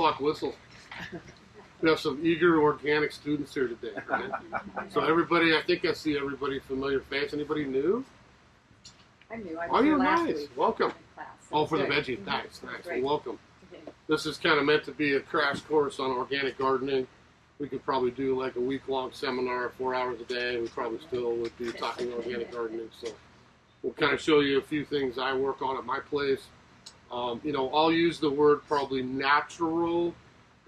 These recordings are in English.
o'clock whistle. We have some eager organic students here today, right? So everybody, I think I see everybody familiar face. Anybody new? I'm new. I was here last week. Welcome. Class, so for the veggie. Nice. Well, welcome. This is kind of meant to be a crash course on organic gardening. We could probably do like a week-long seminar, 4 hours a day. We probably still would be talking organic gardening. So we'll kind of show you a few things I work on at my place. I'll use the word probably natural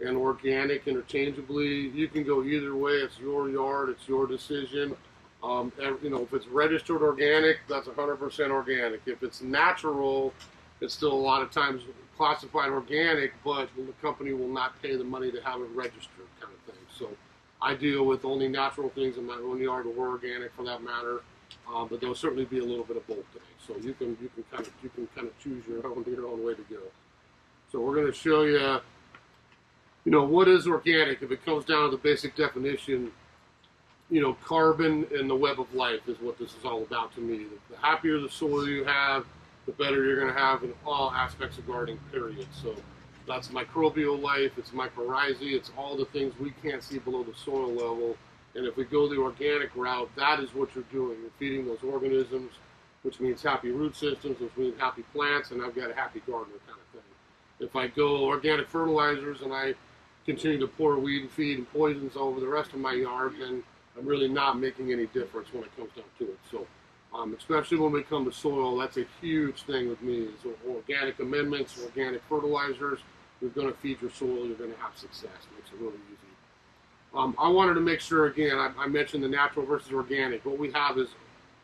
and organic interchangeably. You can go either way. It's your yard. It's your decision. If it's registered organic, that's 100% organic. If it's natural, it's still a lot of times classified organic, but the company will not pay the money to have it registered, kind of thing. So I deal with only natural things in my own yard, or organic for that matter. But there'll certainly be a little bit of both today. So you can kind of choose your own way to go. So we're going to show you, what is organic. If it comes down to the basic definition, carbon in the web of life is what this is all about to me. The happier the soil you have, the better you're going to have in all aspects of gardening, period. So that's microbial life, it's mycorrhizae, it's all the things we can't see below the soil level. And if we go the organic route, that is what you're doing. You're feeding those organisms, which means happy root systems, which means happy plants, and I've got a happy gardener kind of thing. If I go organic fertilizers and I continue to pour weed and feed and poisons over the rest of my yard, then I'm really not making any difference when it comes down to it. So, especially when we come to soil, that's a huge thing with me. Is organic amendments, organic fertilizers. You're going to feed your soil. You're going to have success. It makes it really easy. I wanted to make sure, again, I mentioned the natural versus organic. What we have is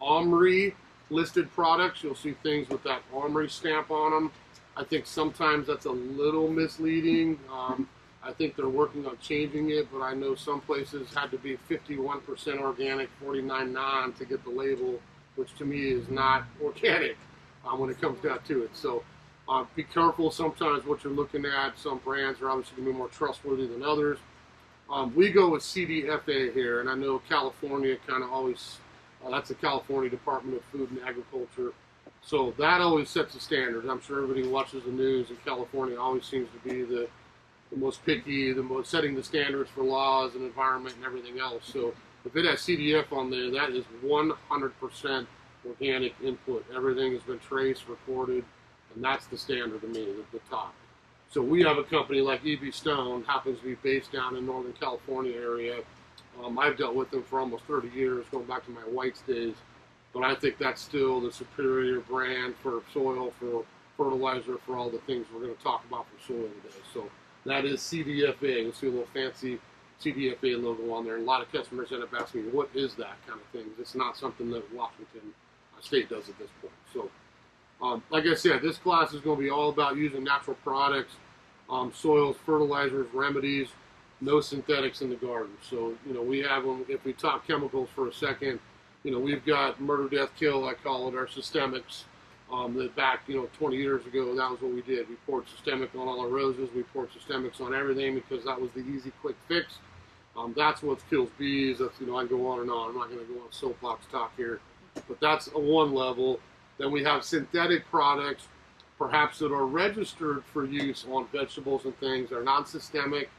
OMRI listed products. You'll see things with that OMRI stamp on them. I think sometimes that's a little misleading. I think they're working on changing it, but I know some places had to be 51% organic, 49 non to get the label, which to me is not organic when it comes down to it. So be careful sometimes what you're looking at. Some brands are obviously going to be more trustworthy than others. We go with CDFA here, and I know California kind of always, that's the California Department of Food and Agriculture. So that always sets the standards. I'm sure everybody watches the news, and California always seems to be the most picky, the most setting the standards for laws and environment and everything else. So if it has CDF on there, that is 100% organic input. Everything has been traced, recorded, and that's the standard to me, the top. So we have a company like E.B. Stone, happens to be based down in Northern California area. I've dealt with them for almost 30 years, going back to my White's days. But I think that's still the superior brand for soil, for fertilizer, for all the things we're going to talk about for soil today. So that is CDFA. You'll see a little fancy CDFA logo on there. And a lot of customers end up asking me, what is that kind of thing? It's not something that Washington State does at this point. So like I said, this class is going to be all about using natural products, soils, fertilizers, remedies, no synthetics in the garden. So, we have them, if we talk chemicals for a second, we've got murder, death, kill, I call it, our systemics. That back, 20 years ago, that was what we did. We poured systemic on all our roses. We poured systemics on everything because that was the easy, quick fix. That's what kills bees. That's, I go on and on. I'm not going to go on soapbox talk here. But that's a one level. Then we have synthetic products, perhaps that are registered for use on vegetables and things. They're non-systemic,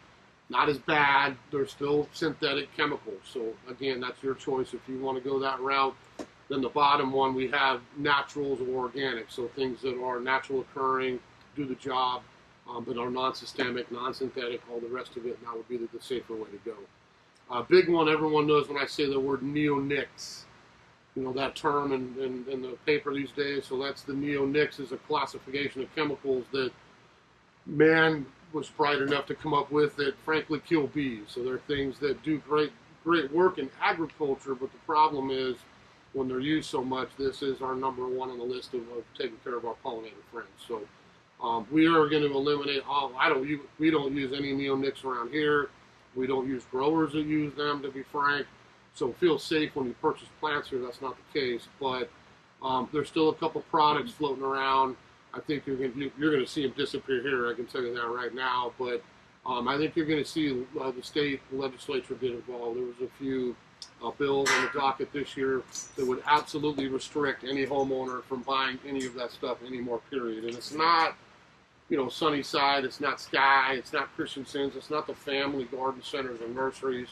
not as bad. They're still synthetic chemicals. So again, that's your choice if you want to go that route. Then the bottom one, we have naturals or organic. So things that are natural occurring, do the job, but are non-systemic, non-synthetic, all the rest of it, and that would be the safer way to go. Big one, everyone knows when I say the word neonics. That term in the paper these days. So that's the neonics, is a classification of chemicals that man was bright enough to come up with that frankly kill bees. So they're things that do great work in agriculture, but the problem is when they're used so much, this is our number one on the list of taking care of our pollinator friends. So we are going to eliminate all, we don't use any neonics around here. We don't use growers that use them, to be frank. So feel safe when you purchase plants here. That's not the case, but there's still a couple products floating around. I think you're going to see them disappear here. I can tell you that right now. But I think you're going to see the state legislature get involved. There was a few bills on the docket this year that would absolutely restrict any homeowner from buying any of that stuff anymore. Period. And it's not Sunnyside, it's not Sky, it's not Christensen's, it's not the family garden centers and nurseries.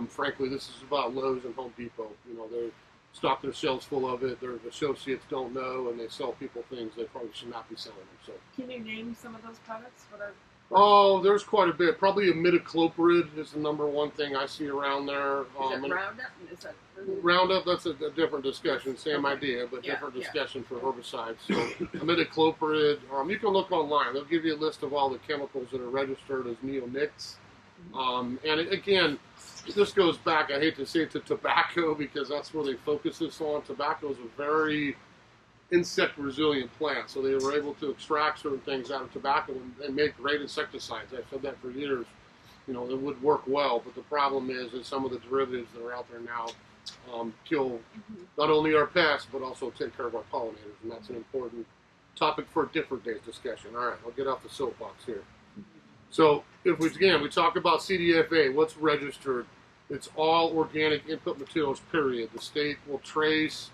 Frankly, this is about Lowe's and Home Depot. They stock their shelves full of it. Their associates don't know, and they sell people things they probably should not be selling them. So, can you name some of those products? Oh, there's quite a bit. Probably imidacloprid is the number one thing I see around there. Is it Roundup? Roundup, that's a different discussion. Same idea, but different discussion for herbicides. So imidacloprid, you can look online. They'll give you a list of all the chemicals that are registered as neonics. And again, this goes back, I hate to say it, to tobacco, because that's where they focus this on. Tobacco is a very insect resilient plant, so they were able to extract certain things out of tobacco and make great insecticides. I've said that for years. It would work well, but the problem is some of the derivatives that are out there now kill not only our pests, but also take care of our pollinators, and that's an important topic for a different day's discussion. All right, I'll get off the soapbox here. So if we talk about CDFA, what's registered? It's all organic input materials, period. The state will trace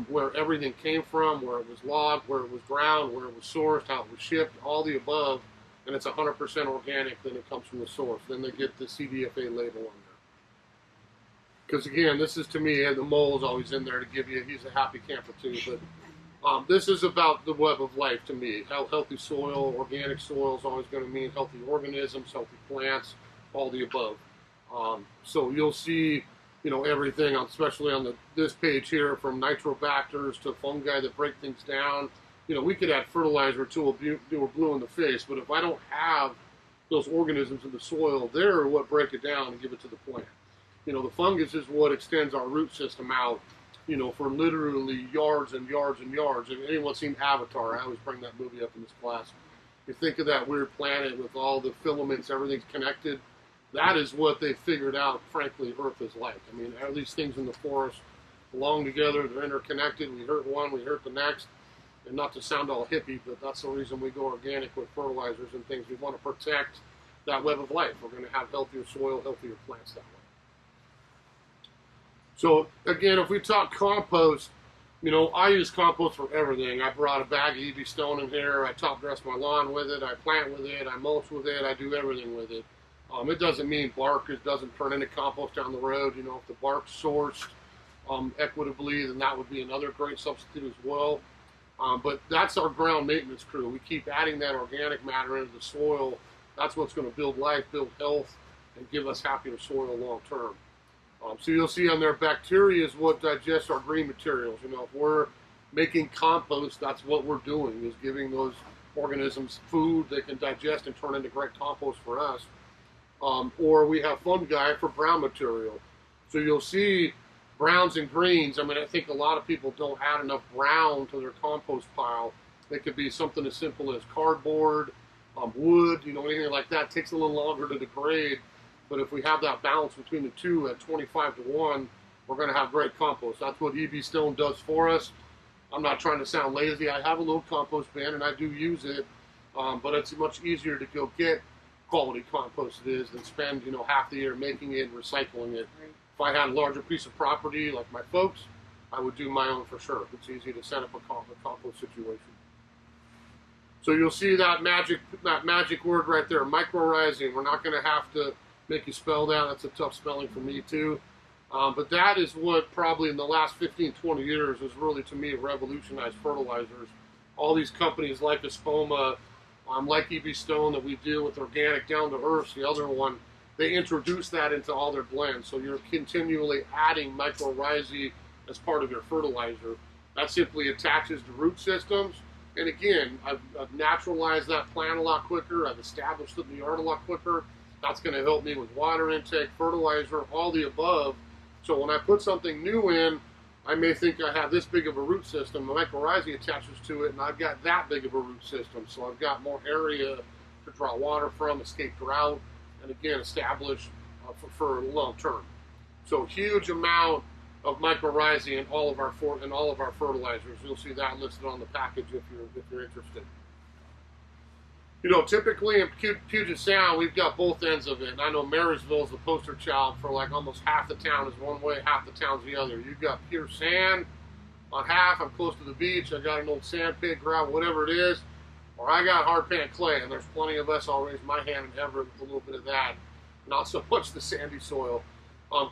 where everything came from, where it was logged, where it was ground, where it was sourced, how it was shipped, all the above, and it's 100% organic, then it comes from the source. Then they get the CDFA label on there. Because again, this is, to me, the mole's always in there to give you, he's a happy camper too, but this is about the web of life to me. Healthy soil, organic soil is always going to mean healthy organisms, healthy plants, all the above. So you'll see, everything, especially on this page here, from nitrobacters to fungi that break things down. We could add fertilizer till we're blue in the face, but if I don't have those organisms in the soil, they're what break it down and give it to the plant. The fungus is what extends our root system out, for literally yards and yards and yards. If anyone's seen Avatar, I always bring that movie up in this class. You think of that weird planet with all the filaments, everything's connected. That is what they figured out, frankly, Earth is like. I mean, all these things in the forest belong together, they're interconnected. We hurt one, we hurt the next. And not to sound all hippie, but that's the reason we go organic with fertilizers and things. We want to protect that web of life. We're going to have healthier soil, healthier plants that way. So, again, if we talk compost, I use compost for everything. I brought a bag of EB Stone in here. I top dress my lawn with it. I plant with it. I mulch with it. I do everything with it. It doesn't mean bark doesn't turn into compost down the road. If the bark's sourced equitably, then that would be another great substitute as well. But that's our ground maintenance crew. We keep adding that organic matter into the soil. That's what's going to build life, build health, and give us happier soil long term. So you'll see on there, bacteria is what digests our green materials. If we're making compost, that's what we're doing, is giving those organisms food they can digest and turn into great compost for us. Or we have fungi for brown material. So you'll see browns and greens. I think a lot of people don't add enough brown to their compost pile. It could be something as simple as cardboard, wood, anything like that. It takes a little longer to degrade. But if we have that balance between the two at 25-1, we're going to have great compost. That's what EB Stone does for us. I'm not trying to sound lazy. I have a little compost bin, and I do use it. But it's much easier to go get quality compost it is than spend, half the year making it and recycling it. Right. If I had a larger piece of property like my folks, I would do my own for sure. It's easy to set up a compost situation. So you'll see that magic word right there, mycorrhizing. We're not going to have to make you spell that. That's a tough spelling for me too. But that is what probably in the last 15, 20 years has really, to me, revolutionized fertilizers. All these companies like Espoma, like EB Stone that we deal with, organic down to earth, the other one, they introduce that into all their blends. So you're continually adding mycorrhizae as part of your fertilizer. That simply attaches to root systems. And again, I've naturalized that plant a lot quicker. I've established it in the yard a lot quicker. That's going to help me with water intake, fertilizer, all the above. So when I put something new in, I may think I have this big of a root system. The mycorrhizae attaches to it, and I've got that big of a root system. So I've got more area to draw water from, escape drought, and again, establish for long term. So huge amount of mycorrhizae in all of our fertilizers. You'll see that listed on the package if you're interested. Typically in Puget Sound, we've got both ends of it. And I know Marysville is the poster child for like almost half the town is one way, half the town's the other. You've got pure sand on half. I'm close to the beach. I got an old sand pit, gravel, whatever it is. Or I got hard pan clay, and there's plenty of us. I'll raise my hand and Everett with a little bit of that. Not so much the sandy soil.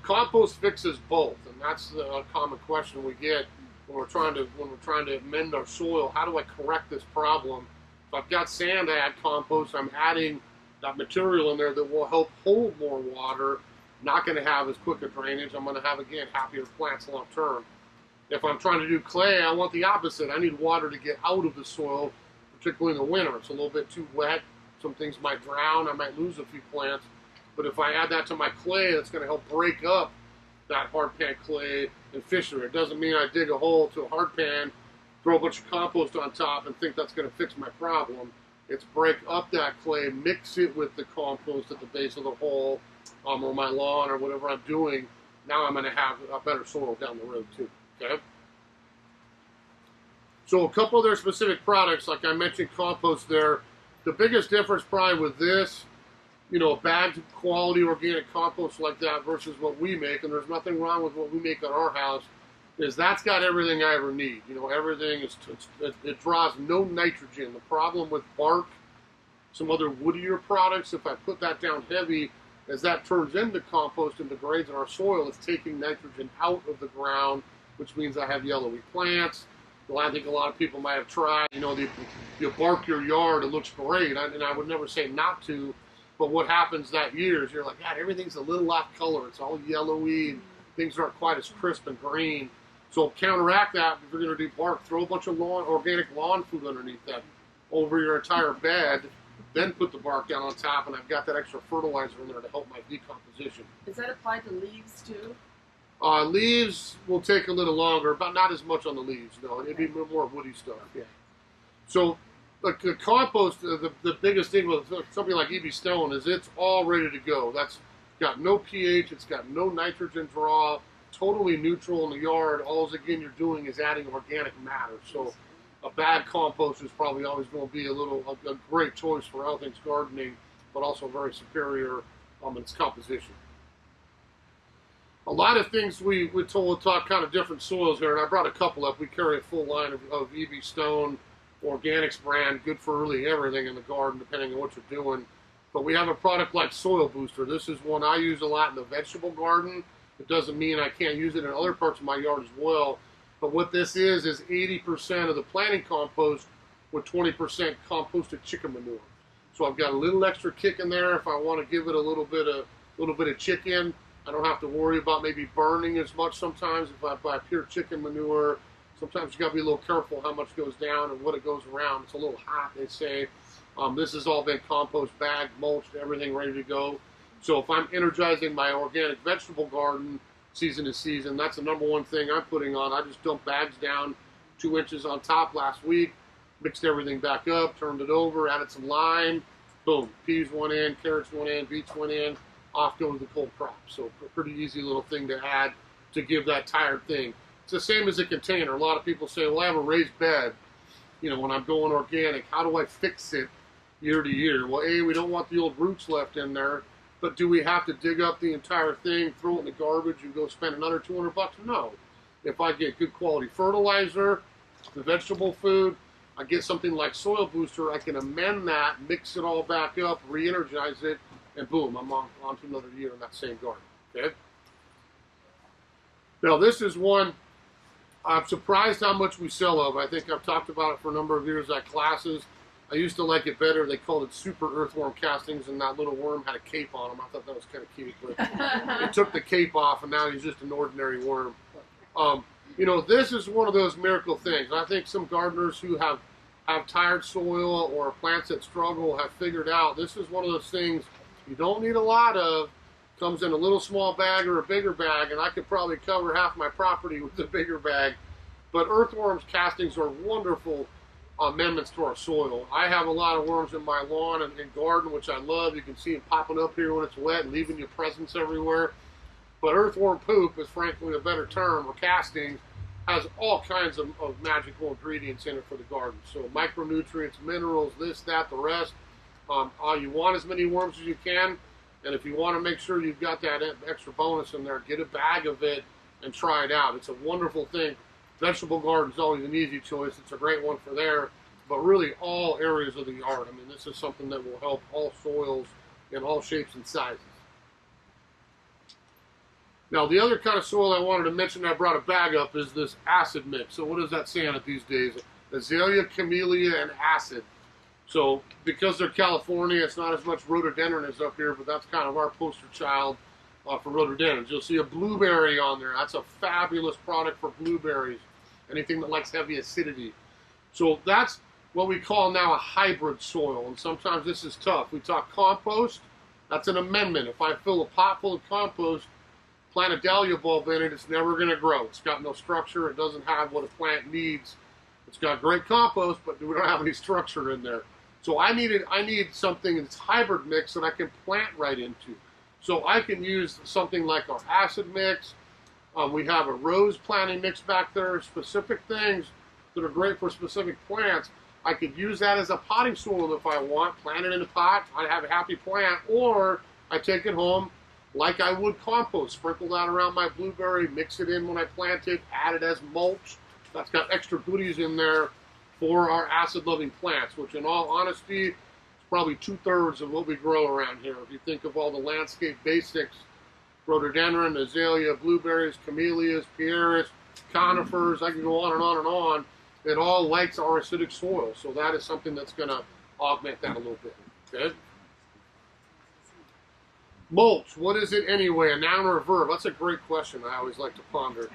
Compost fixes both, and that's the common question we get when we're trying to amend our soil. How do I correct this problem? If I've got sand to add compost, I'm adding that material in there that will help hold more water. Not going to have as quick a drainage. I'm going to have, again, happier plants long term. If I'm trying to do clay, I want the opposite. I need water to get out of the soil, particularly in the winter. It's a little bit too wet. Some things might drown. I might lose a few plants. But if I add that to my clay, that's going to help break up that hard pan clay and fisher. It doesn't mean I dig a hole to a hard pan, throw a bunch of compost on top, and think that's going to fix my problem. It's break up that clay, mix it with the compost at the base of the hole, or my lawn, or whatever I'm doing. Now I'm going to have a better soil down the road too. Okay. So a couple of their specific products, like I mentioned, compost there. The biggest difference probably with this, you know, a bagged quality organic compost like that versus what we make, and there's nothing wrong with what we make at our house, is that's got everything I ever need. You know, everything is, it draws no nitrogen. The problem with bark, some other woodier products, if I put that down heavy, as that turns into compost and degrades in our soil, it's taking nitrogen out of the ground, which means I have yellowy plants. Well, I think a lot of people might have tried, you know, you bark your yard, it looks great, and I would never say not to. But what happens that year is you're like, God, everything's a little off color. It's all yellowy. And things aren't quite as crisp and green. So counteract that. If you're going to do bark, throw a bunch of organic lawn food underneath that over your entire bed. Then put the bark down on top, and I've got that extra fertilizer in there to help my decomposition. Is that applied to leaves too? Leaves will take a little longer, but not as much on the leaves. No, it'd be more woody stuff. Yeah. So. Like the compost, the biggest thing with something like EB Stone is it's all ready to go. That's got no pH, it's got no nitrogen draw, totally neutral in the yard. All again you're doing is adding organic matter. So a bag compost is probably always going to be a great choice for all things gardening, but also very superior in its composition. A lot of things we'll talk kind of different soils here, and I brought a couple up. We carry a full line of EB Stone Organics brand, good for really everything in the garden, depending on what you're doing. But we have a product like Soil Booster. This is one I use a lot in the vegetable garden. It doesn't mean I can't use it in other parts of my yard as well. But what this is 80% of the planting compost with 20% composted chicken manure. So I've got a little extra kick in there if I want to give it a little bit of chicken. I don't have to worry about maybe burning as much sometimes if I buy pure chicken manure. Sometimes you got to be a little careful how much goes down and what it goes around. It's a little hot, they say. This has all been compost bagged, mulched, everything ready to go. So if I'm energizing my organic vegetable garden season to season, that's the number one thing I'm putting on. I just dumped bags down 2 inches on top last week, mixed everything back up, turned it over, added some lime. Boom, peas went in, carrots went in, beets went in, off goes the cold crop. So a pretty easy little thing to add to give that tired thing. It's the same as a container. A lot of people say, well, I have a raised bed. You know, when I'm going organic, how do I fix it year to year? Well, A, we don't want the old roots left in there, but do we have to dig up the entire thing, throw it in the garbage, and go spend another $200? No. If I get good quality fertilizer, the vegetable food, I get something like Soil Booster, I can amend that, mix it all back up, re-energize it, and boom, I'm on to another year in that same garden. Okay? Now, this is one I'm surprised how much we sell of. I think I've talked about it for a number of years at classes. I used to like it better. They called it super earthworm castings, and that little worm had a cape on him. I thought that was kind of cute, but they took the cape off, and now he's just an ordinary worm. You know, this is one of those miracle things. I think some gardeners who have tired soil or plants that struggle have figured out this is one of those things you don't need a lot of. Comes in a little small bag or a bigger bag, and I could probably cover half my property with the bigger bag. But earthworms castings are wonderful amendments to our soil. I have a lot of worms in my lawn and garden, which I love. You can see them popping up here when it's wet and leaving you presents everywhere. But earthworm poop is frankly a better term, or castings, has all kinds of magical ingredients in it for the garden. So micronutrients, minerals, this, that, the rest. You want as many worms as you can. And if you want to make sure you've got that extra bonus in there, get a bag of it and try it out. It's a wonderful thing. Vegetable garden is always an easy choice. It's a great one for there. but really all areas of the yard. I mean, this is something that will help all soils in all shapes and sizes. Now, the other kind of soil I wanted to mention, I brought a bag up, is this acid mix. So what does that say on it these days? Azalea, camellia, and acid. So because they're California, it's not as much rhododendron as up here, but that's kind of our poster child for rhododendrons. You'll see a blueberry on there. That's a fabulous product for blueberries, anything that likes heavy acidity. So that's what we call now a hybrid soil, and sometimes this is tough. We talk compost, that's an amendment. If I fill a pot full of compost, plant a dahlia bulb in it, it's never going to grow. It's got no structure. It doesn't have what a plant needs. It's got great compost, but we don't have any structure in there. So I need something that's hybrid mix that I can plant right into. So I can use something like our acid mix. We have a rose planting mix back there, specific things that are great for specific plants. I could use that as a potting soil if I want, plant it in a pot, I'd have a happy plant, or I take it home like I would compost, sprinkle that around my blueberry, mix it in when I plant it, add it as mulch. That's got extra goodies in there for our acid-loving plants, which in all honesty, is probably 2/3 of what we grow around here. If you think of all the landscape basics, rhododendron, azalea, blueberries, camellias, pieris, conifers, I can go on and on and on. It all likes our acidic soil, so that is something that's going to augment that a little bit. Okay? Mulch, what is it anyway, a noun or a verb? That's a great question I always like to ponder.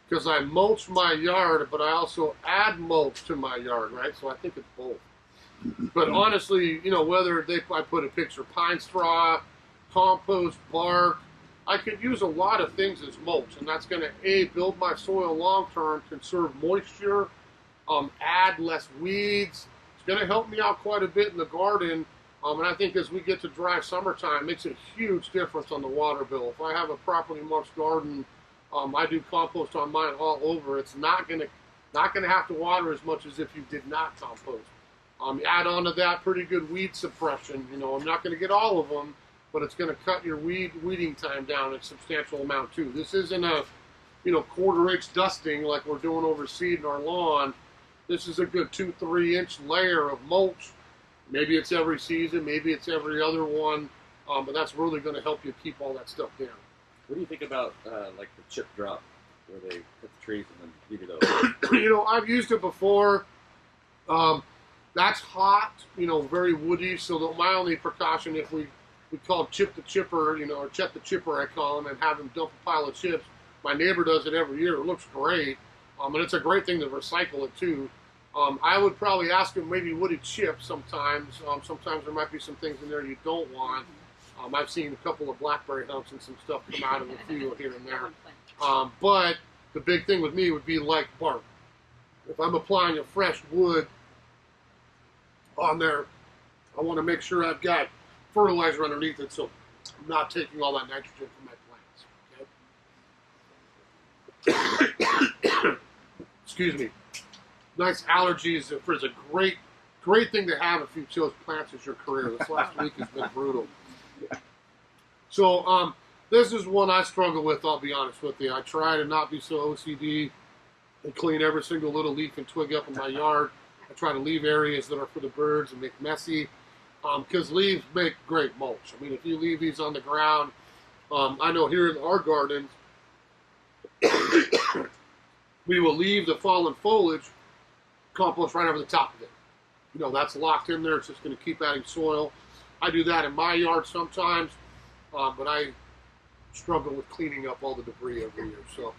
Because I mulch my yard, but I also add mulch to my yard, right? So I think it's both. But honestly, you know, whether I put a picture of pine straw, compost, bark, I could use a lot of things as mulch, and that's going to, A, build my soil long-term, conserve moisture, add less weeds. It's going to help me out quite a bit in the garden. And I think as we get to dry summertime, it makes a huge difference on the water bill. If I have a properly mulched garden, I do compost on mine all over. It's not gonna have to water as much as if you did not compost. Add on to that pretty good weed suppression. You know, I'm not gonna get all of them, but it's gonna cut your weeding time down a substantial amount too. This isn't a, you know, 1/4 inch dusting like we're doing over seed in our lawn. This is a good 2-3 inch layer of mulch. Maybe it's every season, maybe it's every other one, but that's really going to help you keep all that stuff down. What do you think about like the chip drop, where they cut the trees and then leave it over? You know, I've used it before. That's hot, you know, very woody. So my only precaution, if we call Chip the Chipper, you know, or Chet the Chipper, I call him, and have him dump a pile of chips. My neighbor does it every year. It looks great, and it's a great thing to recycle it too. I would probably ask him maybe woody chips sometimes. Sometimes there might be some things in there you don't want. I've seen a couple of blackberry humps and some stuff come out of the field here and there. But the big thing with me would be like bark. If I'm applying a fresh wood on there, I want to make sure I've got fertilizer underneath it, so I'm not taking all that nitrogen from my plants. Okay? Excuse me. Nice allergies. It's a great thing to have if you chose plants as your career. This last week has been brutal. So this is one I struggle with, I'll be honest with you. I try to not be so OCD and clean every single little leaf and twig up in my yard. I try to leave areas that are for the birds and make messy, because leaves make great mulch. I mean, if you leave these on the ground, I know here in our garden, we will leave the fallen foliage compost right over the top of it. You know, that's locked in there. It's just going to keep adding soil. I do that in my yard sometimes, but I struggle with cleaning up all the debris every year. So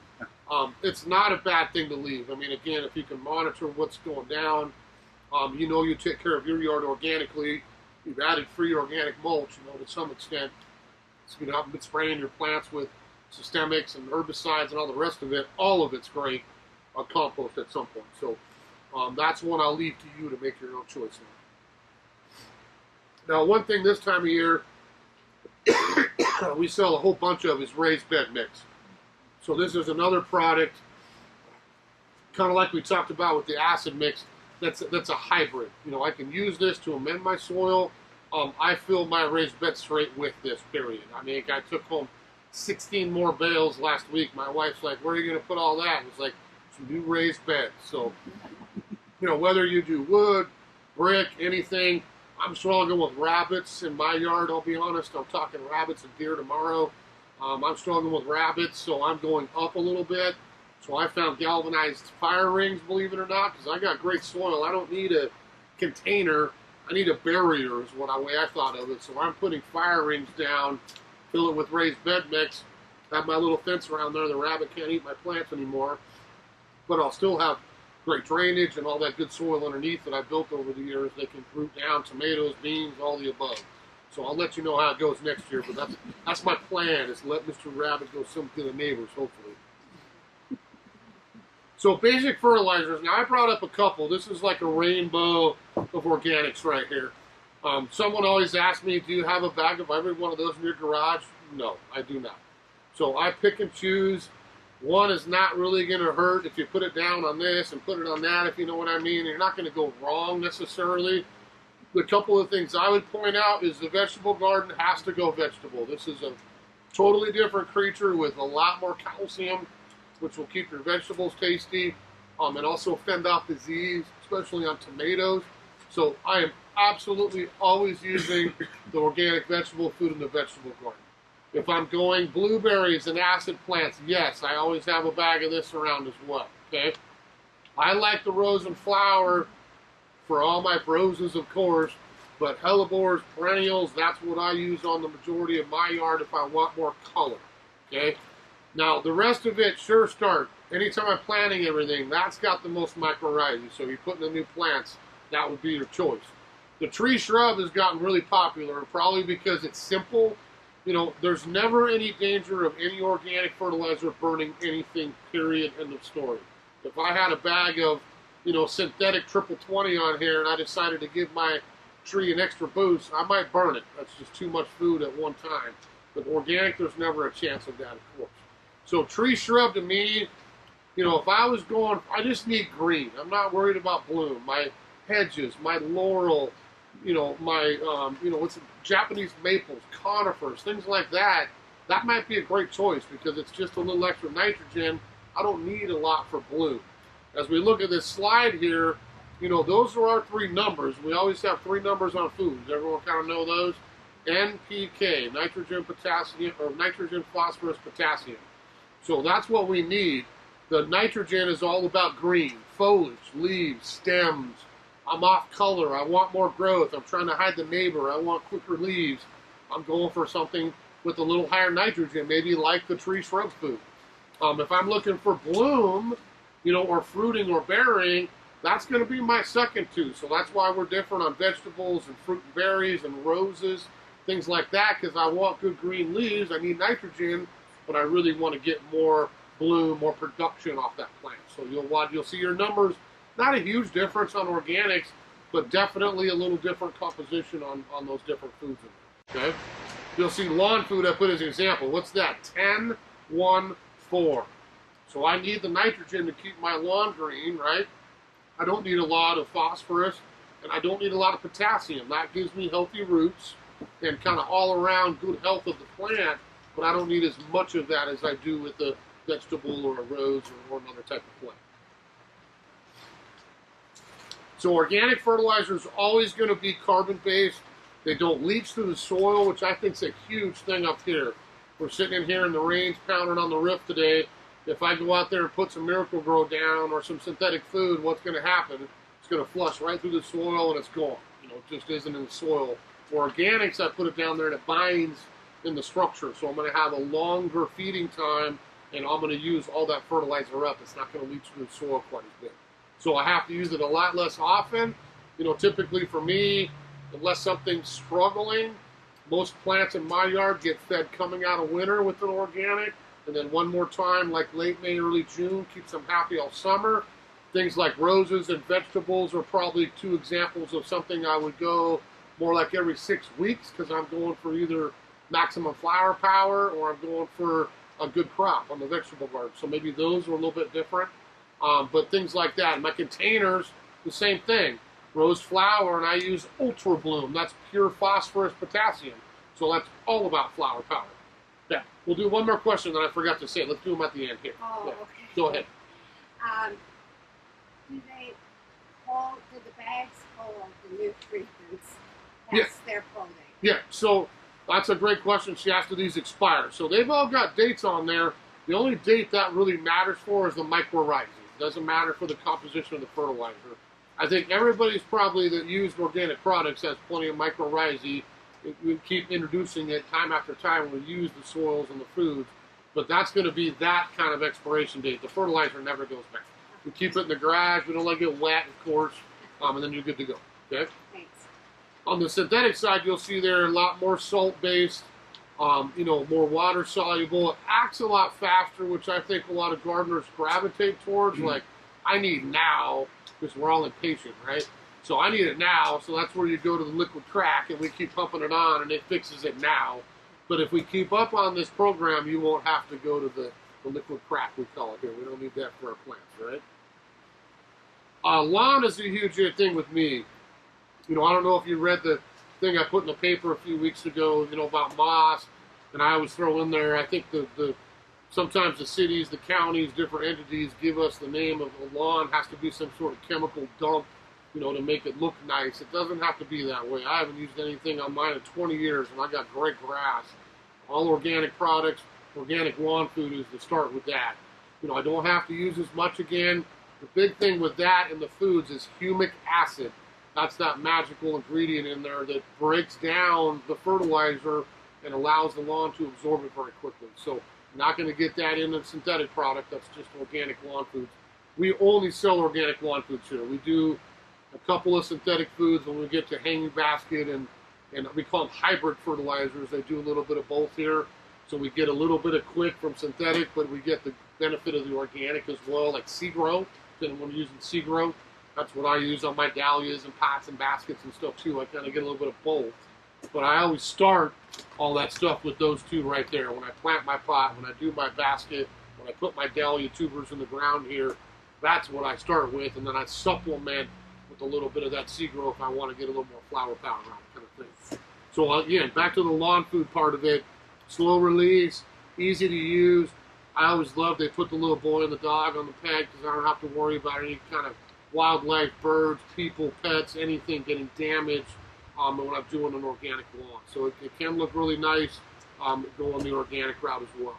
it's not a bad thing to leave. I mean, again, if you can monitor what's going down, you know, you take care of your yard organically. You've added free organic mulch, you know, to some extent. So you haven't been spraying your plants with systemics and herbicides and all the rest of it. All of it's great on compost at some point. So that's one I'll leave to you to make your own choice on. Now, one thing this time of year we sell a whole bunch of is raised bed mix. So this is another product, kind of like we talked about with the acid mix, that's a hybrid. You know, I can use this to amend my soil. I filled my raised bed straight with this, period. I mean, I took home 16 more bales last week. My wife's like, where are you going to put all that? It was like, some new raised beds. So, you know, whether you do wood, brick, anything. I'm struggling with rabbits in my yard, I'll be honest. I'm talking rabbits and deer tomorrow. I'm struggling with rabbits, so I'm going up a little bit. So I found galvanized fire rings, believe it or not, because I got great soil. I don't need a container. I need a barrier is what way I thought of it. So I'm putting fire rings down, fill it with raised bed mix, have my little fence around there. The rabbit can't eat my plants anymore. But I'll still have great drainage and all that good soil underneath that I built over the years. They can root down tomatoes, beans, all the above. So I'll let you know how it goes next year. But that's my plan, is to let Mr. Rabbit go some to the neighbors, hopefully. So basic fertilizers. Now I brought up a couple. This is like a rainbow of organics right here. Someone always asks me, do you have a bag of every one of those in your garage? No, I do not. So I pick and choose. One is not really going to hurt if you put it down on this and put it on that, if you know what I mean. You're not going to go wrong necessarily. The couple of things I would point out is the vegetable garden has to go vegetable. This is a totally different creature with a lot more calcium, which will keep your vegetables tasty, and also fend off disease, especially on tomatoes. So I am absolutely always using the organic vegetable food in the vegetable garden. If I'm going blueberries and acid plants, yes, I always have a bag of this around as well, okay? I like the rose and flower for all my roses, of course, but hellebores, perennials, that's what I use on the majority of my yard if I want more color, okay? Now, the rest of it, sure start. Anytime I'm planting everything, that's got the most mycorrhizas. So you're putting the new plants, that would be your choice. The tree shrub has gotten really popular, probably because it's simple. You know, there's never any danger of any organic fertilizer burning anything, period, end of story. If I had a bag of, you know, synthetic triple 20 on here and I decided to give my tree an extra boost, I might burn it. That's just too much food at one time. But organic, there's never a chance of that, of course. So tree shrub to me, you know, if I was going, I just need green. I'm not worried about bloom. My hedges, my laurel, you know, my, you know, what's Japanese maples, conifers, things like that, that might be a great choice because it's just a little extra nitrogen. I don't need a lot for bloom. As we look at this slide here, you know, those are our three numbers. We always have three numbers on foods. Everyone kind of know those. NPK, nitrogen, potassium, or nitrogen, phosphorus, potassium. So that's what we need. The nitrogen is all about green, foliage, leaves, stems. I'm off color. I want more growth. I'm trying to hide the neighbor. I want quicker leaves. I'm going for something with a little higher nitrogen, maybe like the tree shrub food. If I'm looking for bloom, you know, or fruiting or bearing, that's going to be my second two. So that's why we're different on vegetables and fruit and berries and roses, things like that, because I want good green leaves. I need nitrogen, but I really want to get more bloom, more production off that plant. So you'll see your numbers, not a huge difference on organics, but definitely a little different composition on those different foods in there, okay? You'll see lawn food I put as an example. What's that? 10, 1, 4. So I need the nitrogen to keep my lawn green, right? I don't need a lot of phosphorus, and I don't need a lot of potassium. That gives me healthy roots and kind of all around good health of the plant, but I don't need as much of that as I do with a vegetable or a rose or another type of plant. So organic fertilizer is always going to be carbon-based. They don't leach through the soil, which I think is a huge thing up here. We're sitting in here and the rain's pounding on the roof today. If I go out there and put some Miracle-Gro down or some synthetic food, what's going to happen? It's going to flush right through the soil and it's gone. You know, it just isn't in the soil. For organics, I put it down there and it binds in the structure. So I'm going to have a longer feeding time and I'm going to use all that fertilizer up. It's not going to leach through the soil quite as big. So I have to use it a lot less often. You know, typically for me, unless something's struggling, most plants in my yard get fed coming out of winter with an organic. And then one more time, like late May, early June, keeps them happy all summer. Things like roses and vegetables are probably two examples of something I would go more like every 6 weeks because I'm going for either maximum flower power or I'm going for a good crop on the vegetable garden. So maybe those are a little bit different. But things like that. In my containers, the same thing. Rose flower, and I use Ultra Bloom. That's pure phosphorus potassium. So that's all about flower power. Yeah, we'll do one more question that I forgot to say. Let's do them at the end here. Oh, yeah. okay. Go ahead. Do the bags hold all the new treatments Yeah. past their quoting? Yeah, so that's a great question. She asked, do these expire? So they've all got dates on there. The only date that really matters for is the mycorrhizal. It doesn't matter for the composition of the fertilizer. I think everybody's probably that used organic products has plenty of mycorrhizae. We keep introducing it time after time when we use the soils and the foods, but that's going to be that kind of expiration date. The fertilizer never goes back. We keep it in the garage. We don't let it get wet, of course, and then you're good to go. Okay. Thanks. On the synthetic side, you'll see they're a lot more salt-based, more water-soluble. It acts a lot faster, which I think a lot of gardeners gravitate towards. Like, I need now, because we're all impatient, right? So I need it now, so that's where you go to the liquid crack, and we keep pumping it on, and it fixes it now. But if we keep up on this program, you won't have to go to the liquid crack, we call it here. We don't need that for our plants, right? Lawn is a huge thing with me. I don't know if you read the thing I put in the paper a few weeks ago, about moss, and I always throw in there, I think sometimes the cities, the counties, different entities give us the name of a lawn has to be some sort of chemical dump, to make it look nice. It doesn't have to be that way. I haven't used anything on mine in 20 years, and I got great grass. All organic products, organic lawn food is to start with that. I don't have to use as much again. The big thing with that and the foods is humic acid. That's that magical ingredient in there that breaks down the fertilizer and allows the lawn to absorb it very quickly. So you're not going to get that in a synthetic product. That's just organic lawn foods. We only sell organic lawn foods here. We do a couple of synthetic foods when we get to hanging basket, and we call them hybrid fertilizers. They do a little bit of both here. So we get a little bit of quick from synthetic, but we get the benefit of the organic as well, like C-Grow. When we're using C-Grow, that's what I use on my dahlias and pots and baskets and stuff too. I kind of get a little bit of both. But I always start all that stuff with those two right there. When I plant my pot, when I do my basket, when I put my dahlia tubers in the ground here, that's what I start with, and then I supplement with a little bit of that C-Grow if I want to get a little more flower power around it, kind of thing. So again, back to the lawn food part of it, slow release, easy to use. I always love they put the little boy and the dog on the peg because I don't have to worry about any kind of wildlife, birds, people, pets, anything getting damaged when I'm doing an organic lawn. So it can look really nice going the organic route as well.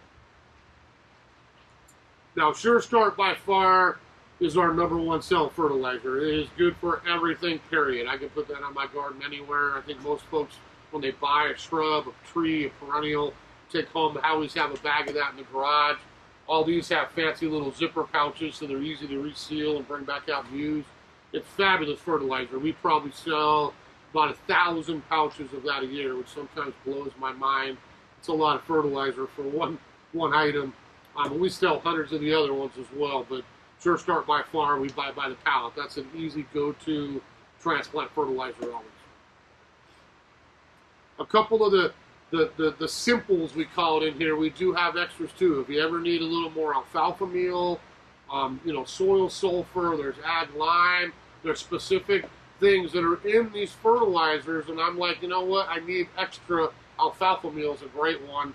Now, Sure Start by far is our #1 sell fertilizer. It is good for everything, period. I can put that on my garden anywhere. I think most folks, when they buy a shrub, a tree, a perennial, take home, they always have a bag of that in the garage. All these have fancy little zipper pouches, so they're easy to reseal and bring back out and use. It's fabulous fertilizer. We probably sell about 1,000 pouches of that a year, which sometimes blows my mind. It's a lot of fertilizer for one item. We sell hundreds of the other ones as well, but Sure Start by far, we buy by the pallet. That's an easy go-to transplant fertilizer always. A couple of the simples we call it in here, we do have extras too. If you ever need a little more alfalfa meal, soil sulfur, there's ag lime, there's specific things that are in these fertilizers, and I'm like, you know what, I need extra. Alfalfa meal is a great one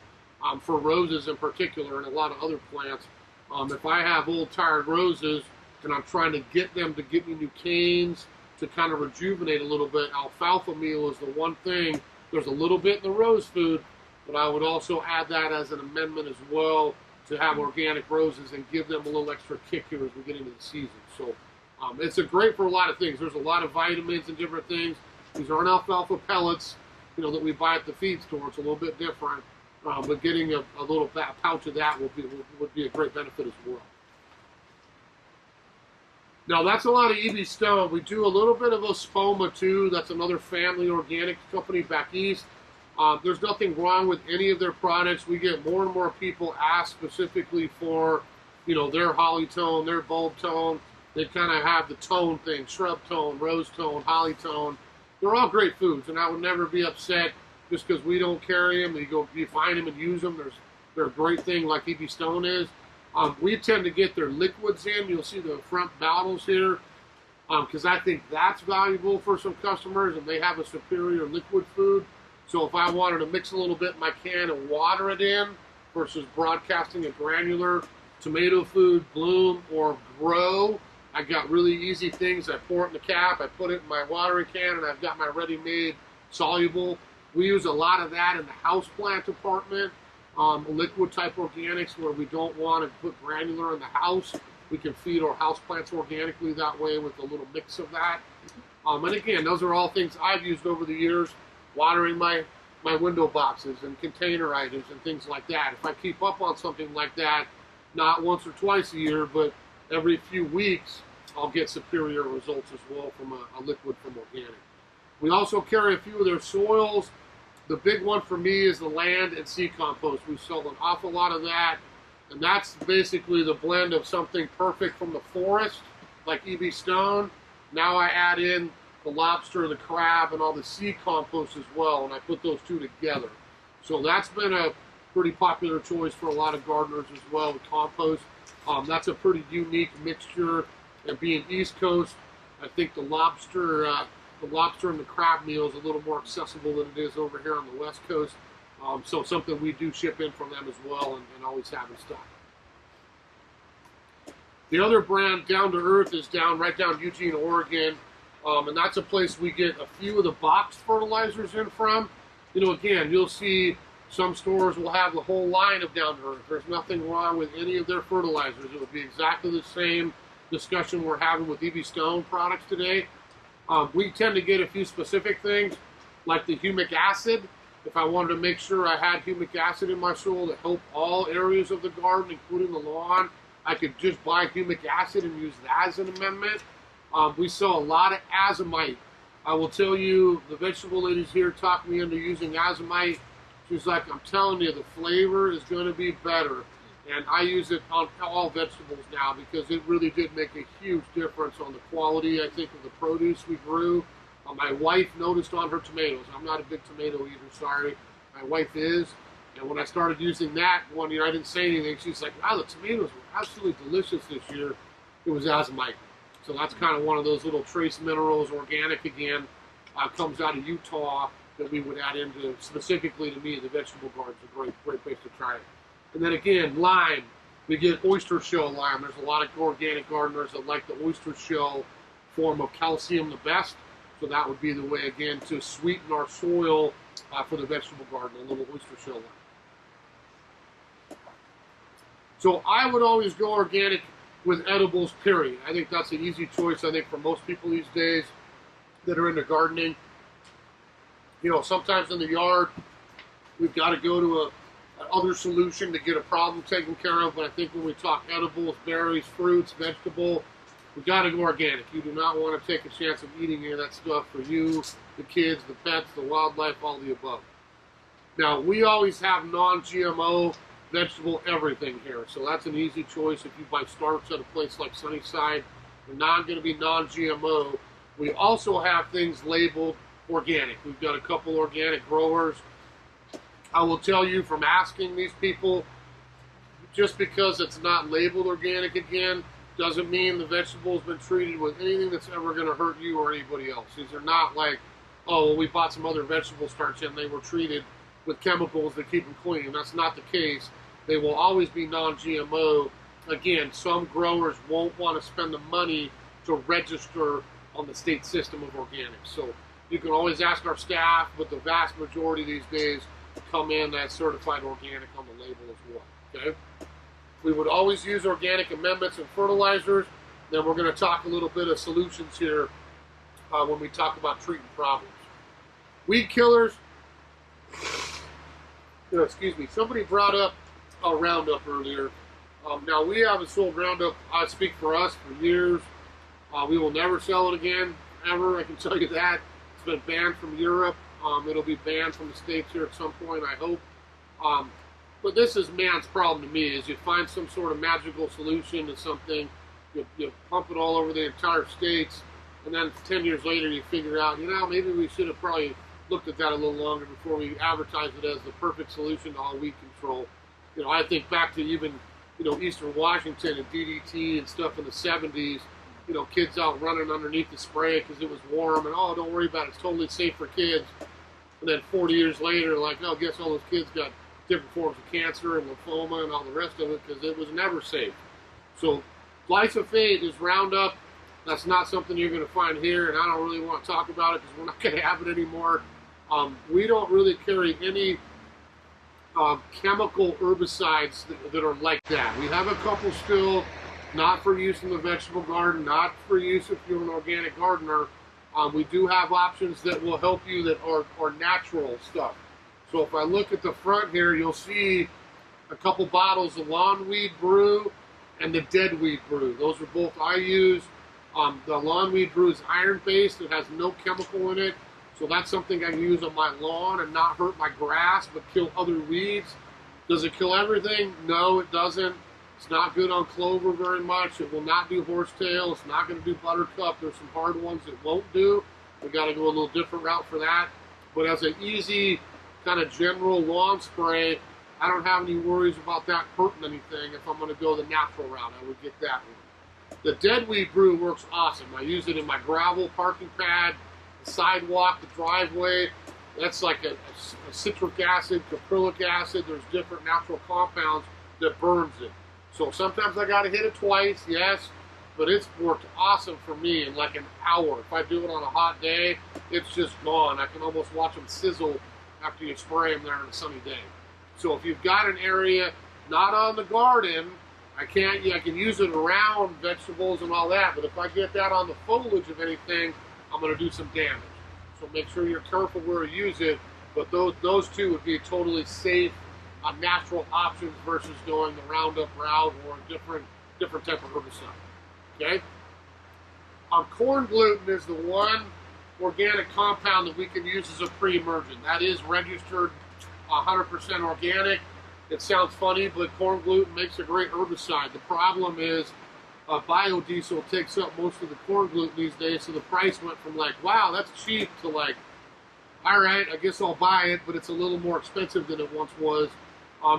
for roses in particular and a lot of other plants. If I have old tired roses and I'm trying to get them to give me new canes to kind of rejuvenate a little bit, alfalfa meal is the one thing. There's a little bit in the rose food, but I would also add that as an amendment as well to have organic roses and give them a little extra kick here as we get into the season. So it's great for a lot of things. There's a lot of vitamins and different things. These aren't alfalfa pellets, that we buy at the feed store. It's a little bit different, but getting a little pouch of that would be a great benefit as well. Now, that's a lot of E.B. Stone. We do a little bit of Ospoma, too. That's another family organic company back east. There's nothing wrong with any of their products. We get more and more people ask specifically for, their holly tone, their bulb tone. They kind of have the tone thing, shrub tone, rose tone, holly tone. They're all great foods, and I would never be upset just because we don't carry them. You find them and use them. They're a great thing like E.B. Stone is. We tend to get their liquids in. You'll see the front bottles here because I think that's valuable for some customers, and they have a superior liquid food. So if I wanted to mix a little bit in my can and water it in versus broadcasting a granular tomato food, Bloom or Grow, I got really easy things. I pour it in the cap, I put it in my watering can, and I've got my ready-made soluble. We use a lot of that in the houseplant department, liquid type organics where we don't want to put granular in the house. We can feed our houseplants organically that way with a little mix of that. And again, those are all things I've used over the years, watering my window boxes and container items and things like that. If I keep up on something like that, not once or twice a year, but every few weeks, I'll get superior results as well from a liquid from organic. We also carry a few of their soils. The big one for me is the land and sea compost. We sell an awful lot of that, and that's basically the blend of something perfect from the forest, like E.B. Stone. Now I add in the lobster, the crab, and all the sea compost as well, and I put those two together. So that's been a pretty popular choice for a lot of gardeners as well with compost. That's a pretty unique mixture, and being East Coast, I think the lobster and the crab meal is a little more accessible than it is over here on the West Coast. So something we do ship in from them as well, and always have in stock. The other brand, Down to Earth, is right down Eugene, Oregon. And that's a place we get a few of the boxed fertilizers in from. Again, you'll see some stores will have the whole line of Down to Earth. There's nothing wrong with any of their fertilizers. It would be exactly the same discussion we're having with E.B. Stone products today. We tend to get a few specific things, like the humic acid. If I wanted to make sure I had humic acid in my soil to help all areas of the garden, including the lawn, I could just buy humic acid and use that as an amendment. We sell a lot of azomite. I will tell you, the vegetable ladies here talked me into using azomite. She's like, I'm telling you, the flavor is going to be better. And I use it on all vegetables now because it really did make a huge difference on the quality, I think, of the produce we grew. My wife noticed on her tomatoes. I'm not a big tomato eater, sorry. My wife is. And when I started using that one year, I didn't say anything. She's like, wow, the tomatoes were absolutely delicious this year. It was azomite. So that's kind of one of those little trace minerals, organic again, comes out of Utah that we would add into, specifically to me, the vegetable garden's a great place to try it. And then again, lime. We get oyster shell lime. There's a lot of organic gardeners that like the oyster shell form of calcium the best. So that would be the way, again, to sweeten our soil for the vegetable garden, a little oyster shell lime. So I would always go organic with edibles, period. I think that's an easy choice, I think, for most people these days that are into gardening. Sometimes in the yard, we've got to go to other solution to get a problem taken care of, but I think when we talk edibles, berries, fruits, vegetable, we got to go organic. You do not want to take a chance of eating any of that stuff for you, the kids, the pets, the wildlife, all the above. Now, we always have non-GMO vegetable everything here, so that's an easy choice. If you buy starts at a place like Sunnyside, they're not going to be non-GMO. We also have things labeled organic. We've got a couple organic growers. I will tell you from asking these people, just because it's not labeled organic again, doesn't mean the vegetable's been treated with anything that's ever going to hurt you or anybody else. These are not like, oh, well, we bought some other vegetable starch and they were treated with chemicals that keep them clean. That's not the case. They will always be non-GMO. Again, some growers won't want to spend the money to register on the state system of organics. So you can always ask our staff, but the vast majority these days come in as certified organic on the label as well. Okay? We would always use organic amendments and fertilizers. Then we're going to talk a little bit of solutions here when we talk about treating problems. Weed killers. Excuse me. Somebody brought up Roundup earlier. Now, we haven't sold Roundup, I speak for us, for years. We will never sell it again, ever. I can tell you that. It's been banned from Europe. It'll be banned from the States here at some point, I hope. But this is man's problem to me, is you find some sort of magical solution to something, you pump it all over the entire States, and then 10 years later you figure out, maybe we should have probably looked at that a little longer before we advertised it as the perfect solution to all weed control. I think back to even, Eastern Washington and DDT and stuff in the 70s, kids out running underneath the spray because it was warm, and, oh, don't worry about it, it's totally safe for kids. And then 40 years later, like, oh, guess all those kids got different forms of cancer and lymphoma and all the rest of it because it was never safe. So glyphosate is Roundup. That's not something you're going to find here, and I don't really want to talk about it because we're not going to have it anymore. We don't really carry any chemical herbicides that are like that. We have a couple still, not for use in the vegetable garden, not for use if you're an organic gardener. We do have options that will help you that are natural stuff. So if I look at the front here, you'll see a couple bottles of lawn weed brew and the dead weed brew. Those are both I use. The lawn weed brew is iron-based. It has no chemical in it. So that's something I can use on my lawn and not hurt my grass, but kill other weeds. Does it kill everything? No, it doesn't. It's not good on clover very much. It will not do horsetail. It's not going to do buttercup. There's some hard ones it won't do. We got to go a little different route for that. But as an easy kind of general lawn spray, I don't have any worries about that hurting anything. If I'm going to go the natural route, I would get that one. The dead weed brew works awesome. I use it in my gravel parking pad, the sidewalk, the driveway. That's like a citric acid, caprylic acid. There's different natural compounds that burns it. So sometimes I got to hit it twice, yes, but it's worked awesome for me in like an hour. If I do it on a hot day, it's just gone. I can almost watch them sizzle after you spray them there on a sunny day. So if you've got an area not on the garden, I can use it around vegetables and all that, but if I get that on the foliage of anything, I'm going to do some damage. So make sure you're careful where you use it, but those two would be totally safe, natural options versus going the Roundup route or a different type of herbicide. Okay? Corn gluten is the one organic compound that we can use as a pre-emergent. That is registered 100% organic. It sounds funny, but corn gluten makes a great herbicide. The problem is biodiesel takes up most of the corn gluten these days, so the price went from like, wow, that's cheap, to like, all right, I guess I'll buy it, but it's a little more expensive than it once was.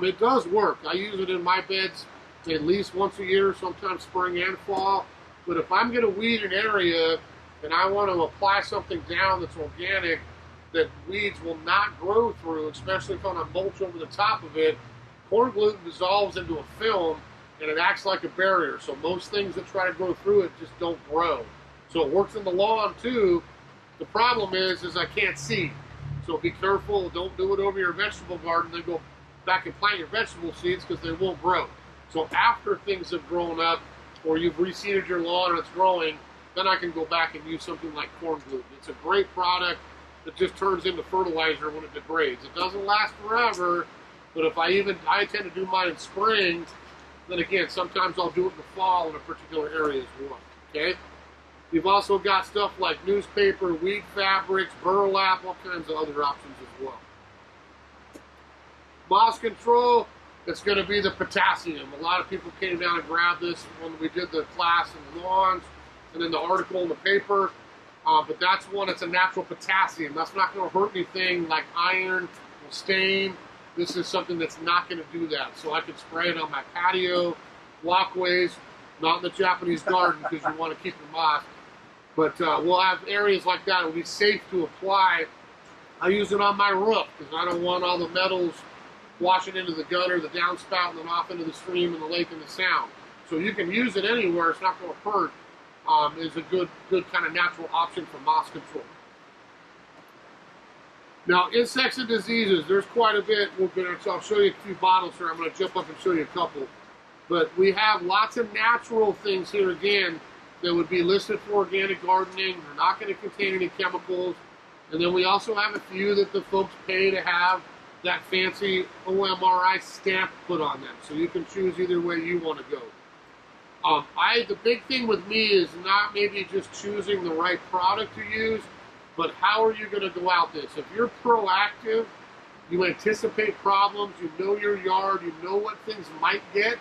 It does work. I use it in my beds at least once a year, sometimes spring and fall. But if I'm going to weed an area and I want to apply something down that's organic that weeds will not grow through, especially if I'm going to mulch over the top of it, corn gluten dissolves into a film and it acts like a barrier. So most things that try to grow through it just don't grow. So it works in the lawn too. The problem is I can't see. So be careful. Don't do it over your vegetable garden. Then go back and plant your vegetable seeds because they won't grow. So after things have grown up or you've reseeded your lawn and it's growing, then I can go back and use something like corn gluten. It's a great product that just turns into fertilizer when it degrades. It doesn't last forever, but if I tend to do mine in spring, then again, sometimes I'll do it in the fall in a particular area as well. Okay? You've also got stuff like newspaper, weed fabrics, burlap, all kinds of other options as well. Moss control, it's going to be the potassium. A lot of people came down and grabbed this when we did the class in the lawns and then the article in the paper. But that's one, it's a natural potassium. That's not going to hurt anything like iron or stain. This is something that's not going to do that. So I could spray it on my patio, walkways, not in the Japanese garden because you want to keep your moss. But we'll have areas like that. It'll be safe to apply. I use it on my roof because I don't want all the metals washing into the gutter, the downspout, and then off into the stream and the lake and the sound. So you can use it anywhere. It's not going to hurt. Is a good kind of natural option for moss control. Now, insects and diseases, there's quite a bit. I'll show you a few bottles here. I'm going to jump up and show you a couple. But we have lots of natural things here again that would be listed for organic gardening. They're not going to contain any chemicals. And then we also have a few that the folks pay to have that fancy OMRI stamp put on them. So you can choose either way you want to go. The big thing with me is not maybe just choosing the right product to use, but how are you going to go out this? If you're proactive, you anticipate problems, you know your yard, you know what things might get,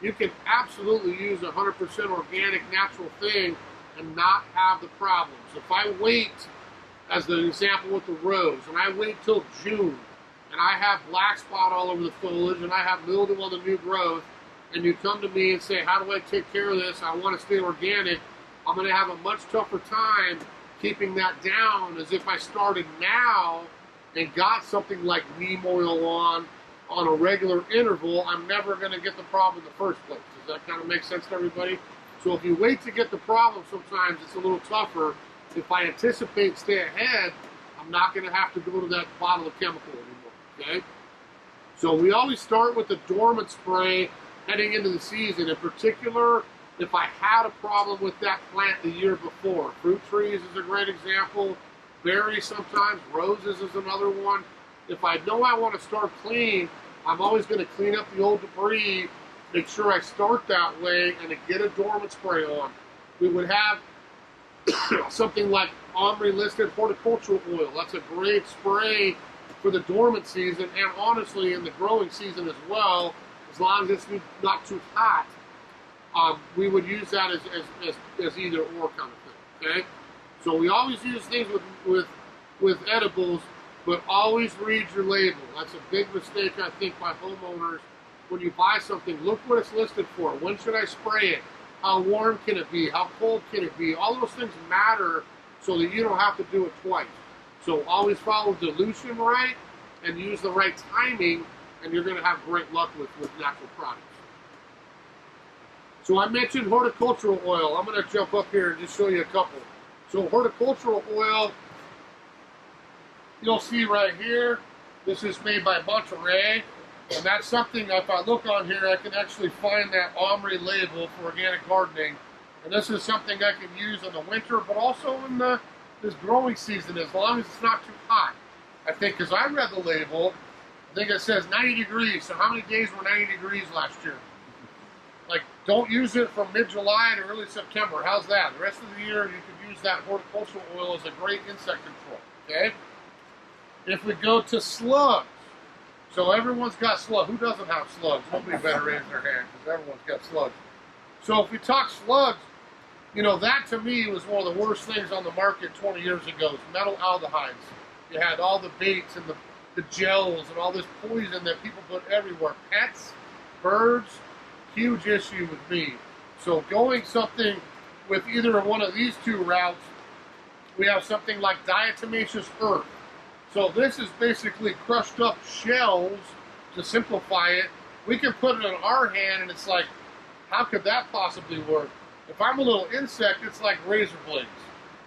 you can absolutely use a 100% organic natural thing and not have the problems. If I wait, as the example with the rose, and I wait till June, and I have black spot all over the foliage, and I have mildew on the new growth, and you come to me and say, how do I take care of this? I want to stay organic. I'm going to have a much tougher time keeping that down as if I started now and got something like neem oil on a regular interval. I'm never going to get the problem in the first place. Does that kind of make sense to everybody? So if you wait to get the problem, sometimes it's a little tougher. If I anticipate, stay ahead, I'm not going to have to go to that bottle of chemical anymore, okay? So we always start with the dormant spray heading into the season. In particular, if I had a problem with that plant the year before. Fruit trees is a great example. Berries sometimes. Roses is another one. If I know I want to start clean, I'm always going to clean up the old debris, make sure I start that way, and to get a dormant spray on. We would have something like Omri listed horticultural oil. That's a great spray for the dormant season, and honestly in the growing season as well, as long as it's not too hot. We would use that as either or kind of thing, okay? So we always use things with edibles, but always read your label. That's a big mistake, I think, by homeowners. When you buy something, look what it's listed for. When should I spray it? How warm can it be? How cold can it be? All those things matter so that you don't have to do it twice. So always follow dilution right and use the right timing, and you're going to have great luck with natural products. So I mentioned horticultural oil. I'm going to jump up here and just show you a couple. So horticultural oil, you'll see right here, this is made by Monterey. And that's something, if I look on here, I can actually find that Omri label for organic gardening. And this is something I can use in the winter, but also in this growing season, as long as it's not too hot. I think, because I read the label, I think it says 90 degrees. So how many days were 90 degrees last year? Like, don't use it from mid-July to early September. How's that? The rest of the year, you could use that horticultural oil as a great insect control, okay? If we go to slugs, so everyone's got slugs. Who doesn't have slugs? Nobody better raise their hand, because everyone's got slugs. So if we talk slugs, you know, that to me was one of the worst things on the market 20 years ago, metal aldehydes. You had all the baits and the gels and all this poison that people put everywhere. Pets, birds, huge issue with me. So going something with either one of these two routes, we have something like diatomaceous earth. So this is basically crushed up shells, to simplify it. We can put it in our hand and it's like, how could that possibly work? If I'm a little insect, it's like razor blades.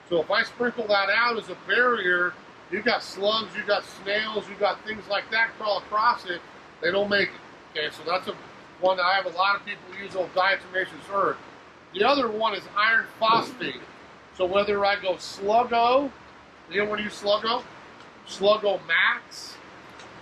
So if I sprinkle that out as a barrier, you've got slugs, you've got snails, you've got things like that crawl across it, they don't make it. Okay, so that's one that I have a lot of people use, old diatomaceous earth. The other one is iron phosphate. So whether I go Sluggo, you know when you use Sluggo? Sluggo Max,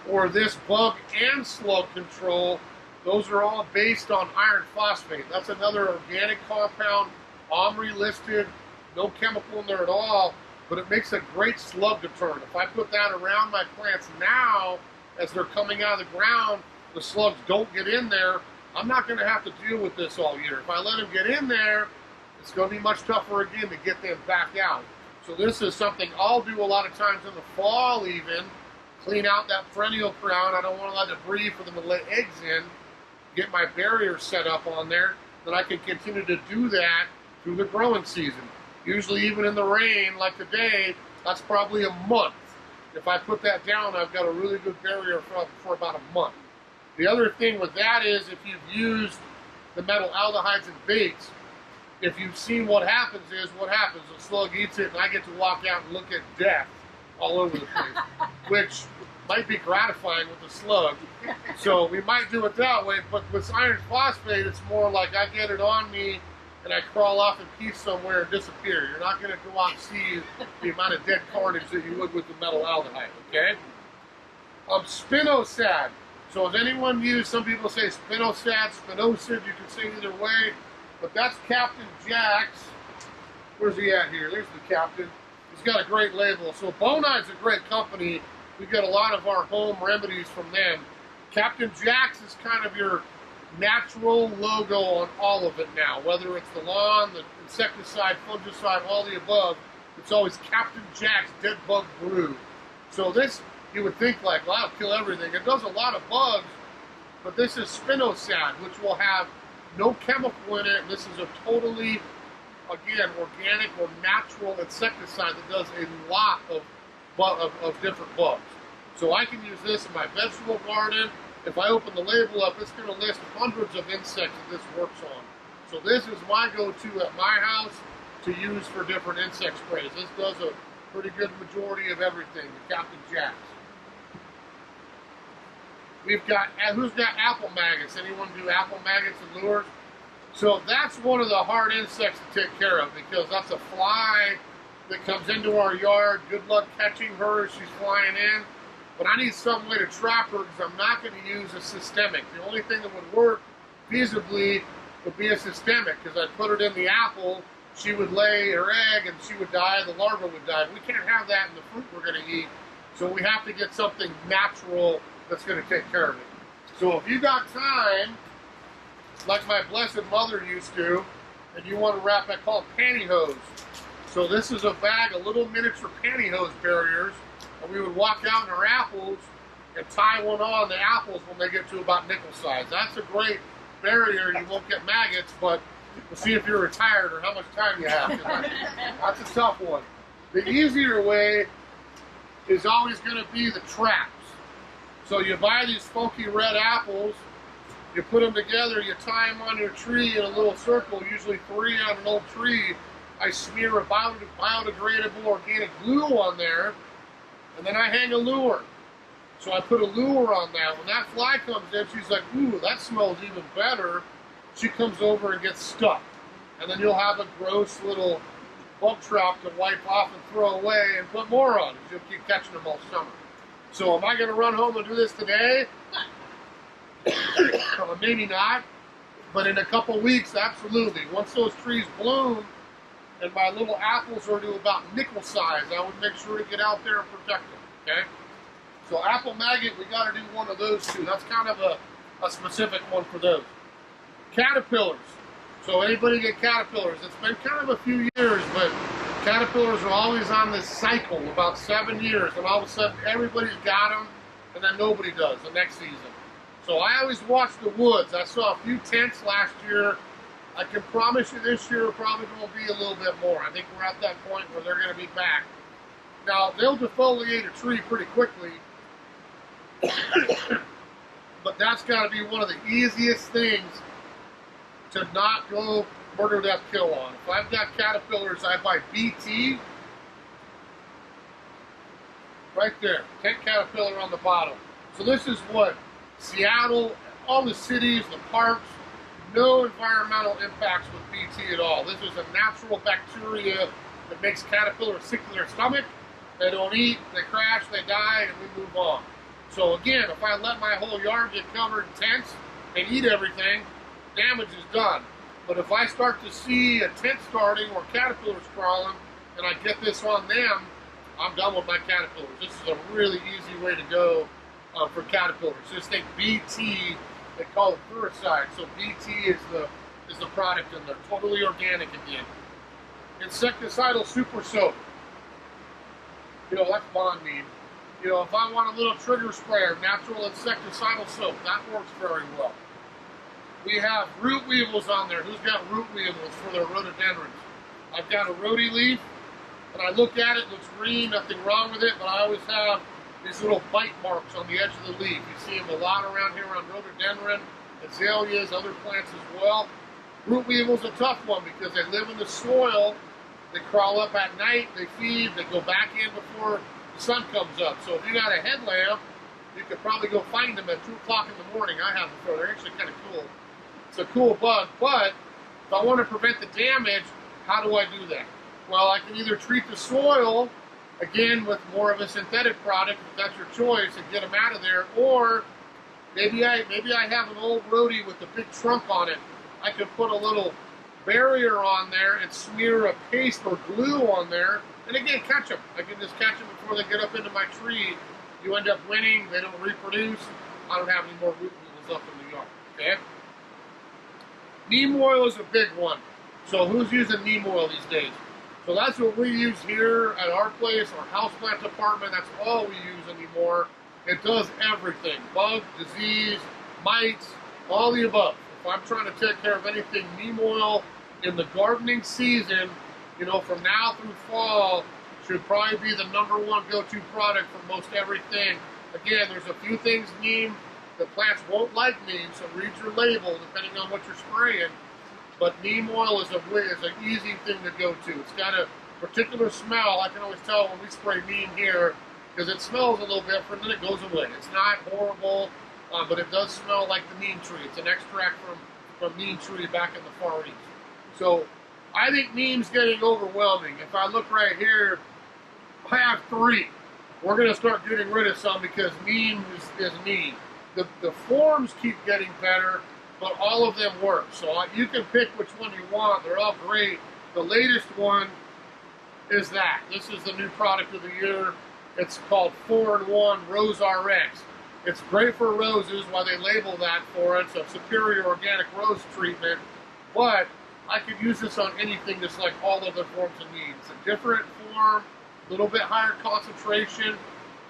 or this bug and slug control, those are all based on iron phosphate. That's another organic compound, Omri listed, no chemical in there at all, but it makes a great slug deterrent. If I put that around my plants now, as they're coming out of the ground, the slugs don't get in there, I'm not going to have to deal with this all year. If I let them get in there, it's going to be much tougher again to get them back out. So this is something I'll do a lot of times in the fall even, clean out that perennial crown. I don't want a lot of debris for them to lay eggs in, get my barrier set up on there, then I can continue to do that through the growing season. Usually even in the rain, like today, that's probably a month. If I put that down, I've got a really good barrier for about a month. The other thing with that is if you've used the metal aldehydes and baits, if you've seen what happens, the slug eats it and I get to walk out and look at death all over the place, which might be gratifying with the slug. So we might do it that way, but with iron phosphate, it's more like I get it on me and I crawl off in peace somewhere and disappear. You're not going to go out and see the amount of dead carnage that you would with the metal aldehyde, okay? Spinosad. So has anyone used, some people say spinosad, spinosad, you can say either way, but that's Captain Jack's. Where's he at here? There's the captain. He's got a great label. So Bonide's a great company. We get a lot of our home remedies from them. Captain Jack's is kind of your natural logo on all of it now. Whether it's the lawn, the insecticide, fungicide, all the above, it's always Captain Jack's Dead Bug Brew. So this, you would think like, well, that'll kill everything. It does a lot of bugs, but this is spinosad, which will have no chemical in it. This is a totally, again, organic or natural insecticide that does a lot of different bugs. So I can use this in my vegetable garden. If I open the label up, it's going to list hundreds of insects that this works on. So this is my go-to at my house to use for different insect sprays. This does a pretty good majority of everything, the Captain Jack's. We've got, who's got apple maggots? Anyone do apple maggots and lures? So that's one of the hard insects to take care of because that's a fly that comes into our yard. Good luck catching her as she's flying in. But I need some way to trap her because I'm not going to use a systemic. The only thing that would work feasibly would be a systemic because I'd put it in the apple, she would lay her egg and she would die, the larva would die. We can't have that in the fruit we're going to eat. So we have to get something natural that's going to take care of it. So if you got time, like my blessed mother used to, and you want to wrap, I call it pantyhose. So this is a bag of little miniature pantyhose barriers, and we would walk out in our apples and tie one on the apples when they get to about nickel size. That's a great barrier. You won't get maggots, but we'll see if you're retired or how much time you have. That's a tough one. The easier way is always going to be the traps. So you buy these funky red apples, you put them together, you tie them on your tree in a little circle, usually 3 on an old tree. I smear a biodegradable organic glue on there, and then I hang a lure. So I put a lure on that. When that fly comes in, she's like, ooh, that smells even better. She comes over and gets stuck. And then you'll have a gross little bug trap to wipe off and throw away and put more on. You'll keep catching them all summer. So am I going to run home and do this today? Maybe not, but in a couple weeks, absolutely. Once those trees bloom and my little apples are to about nickel size, I would make sure to get out there and protect them, okay? So apple maggot, we got to do one of those too. That's kind of a specific one for those. Caterpillars. So anybody get caterpillars? It's been kind of a few years, but caterpillars are always on this cycle, about 7 years, and all of a sudden everybody's got them, and then nobody does the next season. So I always watch the woods. I saw a few tents last year. I can promise you this year probably going to be a little bit more. I think we're at that point where they're going to be back. Now, they'll defoliate a tree pretty quickly, but that's got to be one of the easiest things to not go murder, death, kill on. If I've got caterpillars, I buy BT. Right there, tent caterpillar on the bottom. So this is what Seattle, all the cities, the parks, no environmental impacts with BT at all. This is a natural bacteria that makes caterpillars sick to their stomach. They don't eat, they crash, they die, and we move on. So again, if I let my whole yard get covered in tents and eat everything, damage is done. But if I start to see a tent starting or caterpillars crawling, and I get this on them, I'm done with my caterpillars. This is a really easy way to go for caterpillars. Just think BT, they call it furicide. So BT is the product in there, totally organic again. Insecticidal super soap. You know, that's Bond Mead. You know, if I want a little trigger sprayer, natural insecticidal soap, that works very well. We have root weevils on there. Who's got root weevils for their rhododendrons? I've got a rhody leaf, and I look at it, looks green, nothing wrong with it, but I always have these little bite marks on the edge of the leaf. You see them a lot around here on rhododendron, azaleas, other plants as well. Root weevil's a tough one because they live in the soil. They crawl up at night, they feed, they go back in before the sun comes up. So if you got a headlamp, you could probably go find them at 2 o'clock in the morning. I have before. They're actually kind of cool. It's a cool bug, but if I want to prevent the damage, how do I do that? Well, I can either treat the soil, again, with more of a synthetic product, if that's your choice, and get them out of there, or maybe I have an old rhody with a big trunk on it. I could put a little barrier on there and smear a paste or glue on there, and again, catch them. I can just catch them before they get up into my tree. You end up winning, they don't reproduce, I don't have any more root weevils up in the yard, okay? Neem oil is a big one. So who's using neem oil these days? So that's what we use here at our place, our houseplant department. That's all we use anymore. It does everything. Bug, disease, mites, all the above. If I'm trying to take care of anything, neem oil in the gardening season, you know, from now through fall, should probably be the #1 go-to product for most everything. Again, there's a few things neem, the plants won't like neem, so read your label depending on what you're spraying. but neem oil is an easy thing to go to. It's got a particular smell. I can always tell when we spray neem here because it smells a little different, then it goes away. It's not horrible, but it does smell like the neem tree. It's an extract from neem tree back in the Far East. So I think neem's getting overwhelming. If I look right here, I have 3. We're going to start getting rid of some because neem is neem. The forms keep getting better, but all of them work. So you can pick which one you want. They're all great. The latest one is that. This is the new product of the year. It's called 4-in-1 Rose RX. It's great for roses, why they label that for it. It's a superior organic rose treatment, but I could use this on anything just like all other forms of neem. It's a different form, a little bit higher concentration,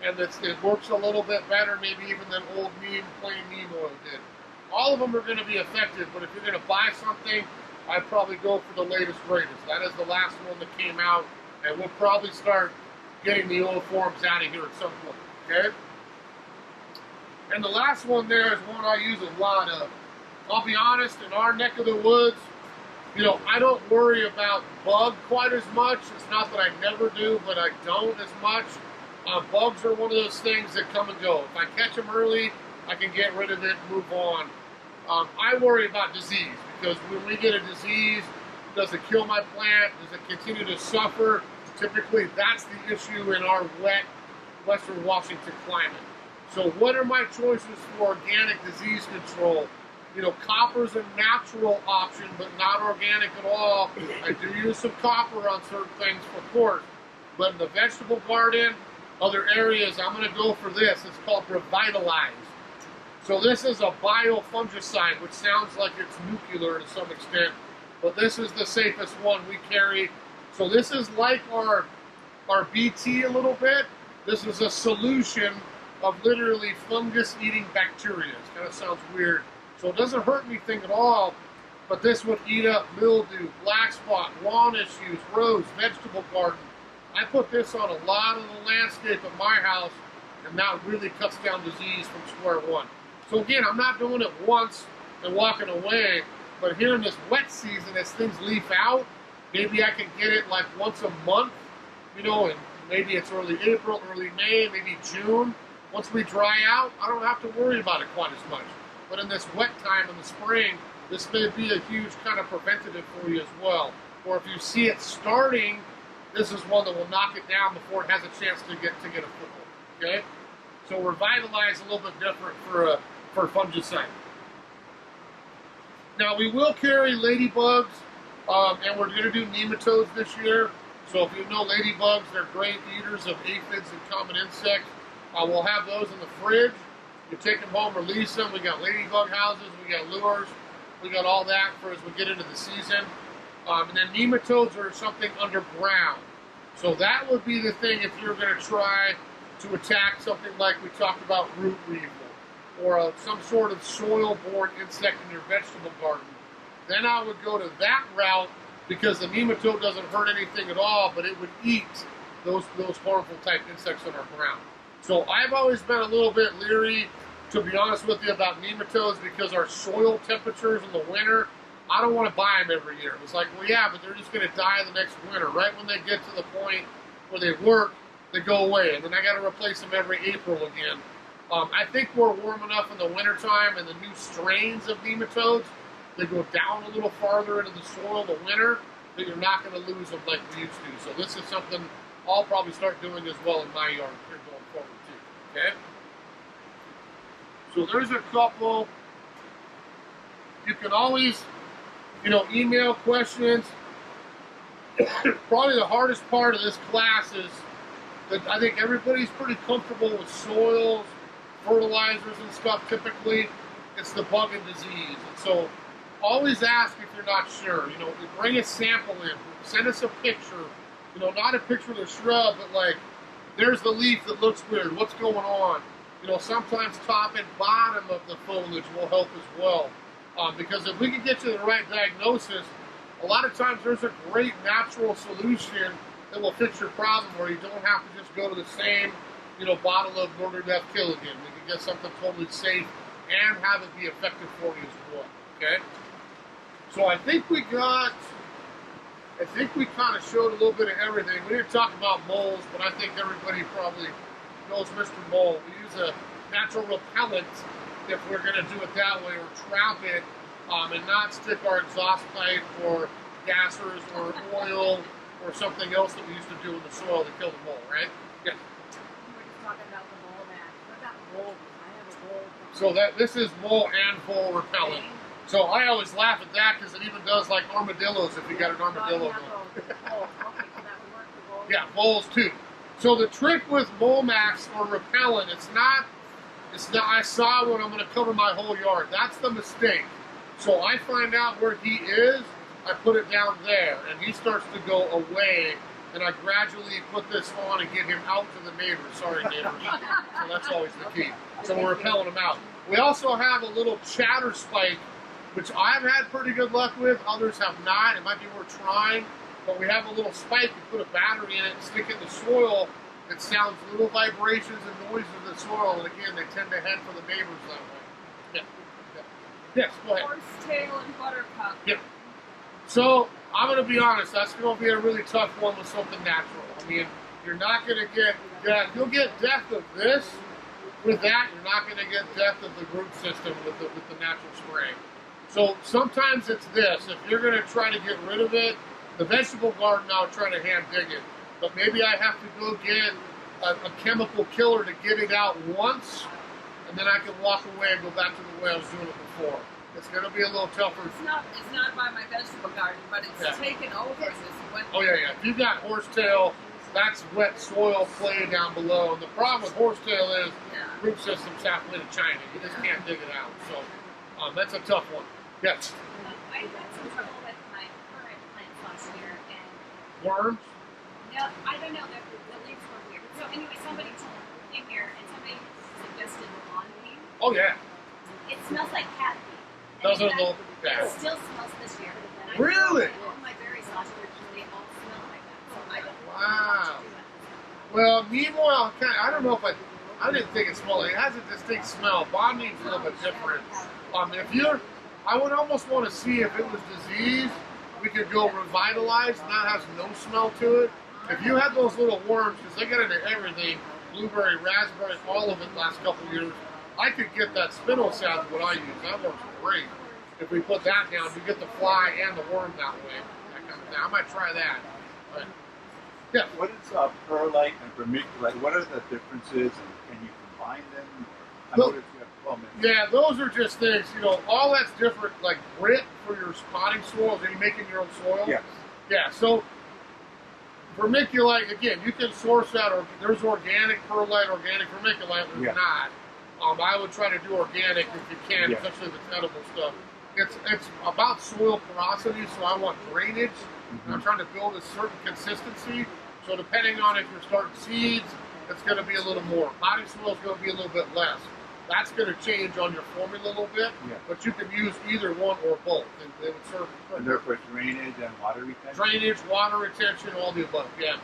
and it works a little bit better maybe even than old neem, plain neem oil did. All of them are going to be effective, but if you're going to buy something, I'd probably go for the latest greatest. That is the last one that came out, and we'll probably start getting the old forms out of here at some point, okay? And the last one there is one I use a lot of. I'll be honest, in our neck of the woods, I don't worry about bug quite as much. It's not that I never do, but I don't as much. Bugs are one of those things that come and go. If I catch them early, I can get rid of it and move on. I worry about disease because when we get a disease, does it kill my plant? Does it continue to suffer? Typically, that's the issue in our wet Western Washington climate. So what are my choices for organic disease control? Copper's a natural option, but not organic at all. I do use some copper on certain things, of course. But in the vegetable garden, other areas, I'm going to go for this. It's called Revitalize. So this is a biofungicide, which sounds like it's nuclear to some extent, but this is the safest one we carry. So this is like our BT a little bit. This is a solution of literally fungus-eating bacteria. It kind of sounds weird. So it doesn't hurt anything at all, but this would eat up mildew, black spot, lawn issues, rose, vegetable garden. I put this on a lot of the landscape at my house, and that really cuts down disease from square one. So again, I'm not doing it once and walking away, but here in this wet season, as things leaf out, maybe I can get it like once a month, and maybe it's early April, early May, maybe June. Once we dry out, I don't have to worry about it quite as much. But in this wet time in the spring, this may be a huge kind of preventative for you as well. Or if you see it starting, this is one that will knock it down before it has a chance to get a foothold. Okay? So Revitalize a little bit different for fungicide. Now we will carry ladybugs, and we're going to do nematodes this year. So if you know ladybugs, they're great eaters of aphids and common insects. We'll have those in the fridge. You take them home, release them. We got ladybug houses, we got lures, we got all that for as we get into the season. And then nematodes are something underground. So that would be the thing if you're going to try to attack something like we talked about root weevil or some sort of soil-borne insect in your vegetable garden. Then I would go to that route because the nematode doesn't hurt anything at all, but it would eat those harmful type insects on our ground. So I've always been a little bit leery, to be honest with you, about nematodes because our soil temperatures in the winter, I don't want to buy them every year. It's like, well, yeah, but they're just going to die the next winter. Right when they get to the point where they work, they go away. And then I got to replace them every April again. I think we're warm enough in the wintertime and the new strains of nematodes, they go down a little farther into the soil in the winter, that you're not going to lose them like we used to. So this is something I'll probably start doing as well in my yard here going forward too. Okay? So there's a couple. You can always, email questions. Probably the hardest part of this class is that I think everybody's pretty comfortable with soils, fertilizers and stuff typically. It's the bug and disease. And so always ask if you're not sure. Bring a sample in. Send us a picture. Not a picture of the shrub, but like, there's the leaf that looks weird. What's going on? Sometimes top and bottom of the foliage will help as well. Because if we can get you the right diagnosis, a lot of times there's a great natural solution that will fix your problem where you don't have to just go to the same, bottle of murder, death, kill again. We can get something totally safe and have it be effective for you as well. Okay? So I think we kind of showed a little bit of everything. We didn't talk about moles, but I think everybody probably knows Mr. Mole. We use a natural repellent if we're going to do it that way, or trap it and not stick our exhaust pipe or gassers or oil or something else that we used to do in the soil to kill the mole, right? Yeah. We were just talking about the mole man. What about mole? I have a mole. So this is mole and vole repellent. So I always laugh at that because it even does like armadillos if you got an armadillo going. Yeah, voles too. So the trick with Mole Max or repellent, it's not, I saw when I'm going to cover my whole yard. That's the mistake. So I find out where he is, I put it down there, and he starts to go away, and I gradually put this on and get him out to the neighbors. Sorry, neighbors. So that's always the key. So we're repelling him out. We also have a little chatter spike, which I've had pretty good luck with. Others have not. It might be worth trying. But we have a little spike. You put a battery in it and stick it in the soil. It sounds little vibrations and noises in the soil. And again, they tend to head for the neighbors that way. Yeah. Yes, go ahead. Horsetail and buttercup. Yeah. So I'm going to be honest. That's going to be a really tough one with something natural. I mean, you're not going to get death. You'll get death of this. With that, you're not going to get death of the root system with the natural spray. So sometimes it's this. If you're going to try to get rid of it, the vegetable garden, I'll try to hand dig it. But maybe I have to go get a chemical killer to get it out once, and then I can walk away and go back to the way I was doing it before. It's going to be a little tougher. It's not by my vegetable garden, but it's taken over this winter. Oh, yeah. If you've got horsetail, that's wet soil clay down below. And the problem with horsetail is root systems halfway to China. You just can't dig it out. So that's a tough one. Yes? I had some trouble with my current plants last year, and Worms? no, I don't know, the leaves were weird. So anyway, somebody told me here, and somebody suggested lawn paint. Oh, yeah. It smells like cat pee. Those And are in little fact, bad. it still smells this year. And I Really? know all my berries last year, they all smell like that. So I don't know Wow. how to do that. Well, neem oil, I don't know if I didn't think it smelled. It has a distinct smell. Bond neem's a little bit different. I would almost want to see if it was disease. We could go revitalize, and that has no smell to it. If you had those little worms, because they get into everything, blueberry, raspberry, all of it last couple of years, I could get that spinosad, what I use. That works great. If we put that down, you get the fly and the worm that way. That kind of thing. I might try that. But, yeah. What is perlite and vermiculite? What are the differences, and can you combine them? I Well, noticed you have 12 minutes. Yeah, those are just things, all that's different, like grit for your spotting soils. Are you making your own soil? Yes. Yeah, so vermiculite, again, you can source that, or there's organic perlite, organic vermiculite, there's not. I would try to do organic if you can, especially if it's edible stuff. It's about soil porosity, so I want drainage. And I'm trying to build a certain consistency. So depending on if you're starting seeds, it's going to be a little more. Potting soil is going to be a little bit less. That's going to change on your formula a little bit, but you can use either one or both. And they would serve. And therefore drainage and water retention? Drainage, water retention, all the above. Yeah,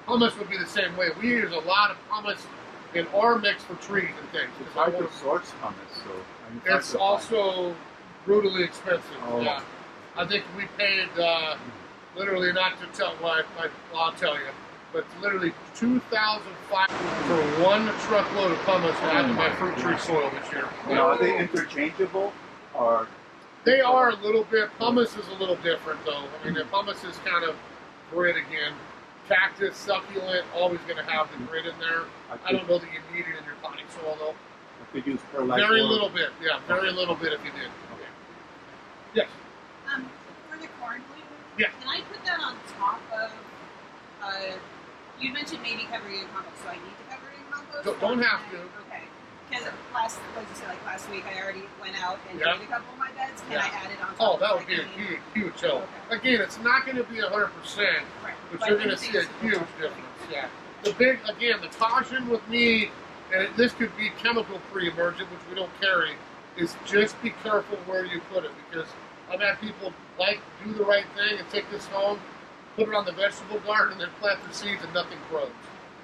pumice would be the same way. We use a lot of pumice in our mix for trees and things. It's hard to source pumice, so it's also brutally expensive. Oh. Yeah, I think we paid literally, not to tell. Well, I'll tell you, but literally $2,500 for one truckload of pumice to add to my fruit tree soil this year. Now, are they interchangeable, or? They are a little bit. Pumice is a little different, though. I mean, the pumice is kind of grit again. Cactus, succulent, always going to have the grit in there. I don't know that you need it in your potting soil, though. I could use perlite. Very little bit, yeah. Very little bit if you did. Okay. Yes. For the corn bloom, Yeah. can I put that on top of, you mentioned maybe covering in compost, so I need to cover it in compost? Don't have to. Okay. Because last week I already went out and did a couple of my beds. Can I add it on top? Oh, that would be a huge help. Okay. Again, it's not going to be 100%, but you're going to see a huge difference. Yeah. The caution with me, and this could be chemical-free emergent, which we don't carry, is just be careful where you put it, because I've had people do the right thing and take this home, put it on the vegetable garden, and then plant their seeds and nothing grows.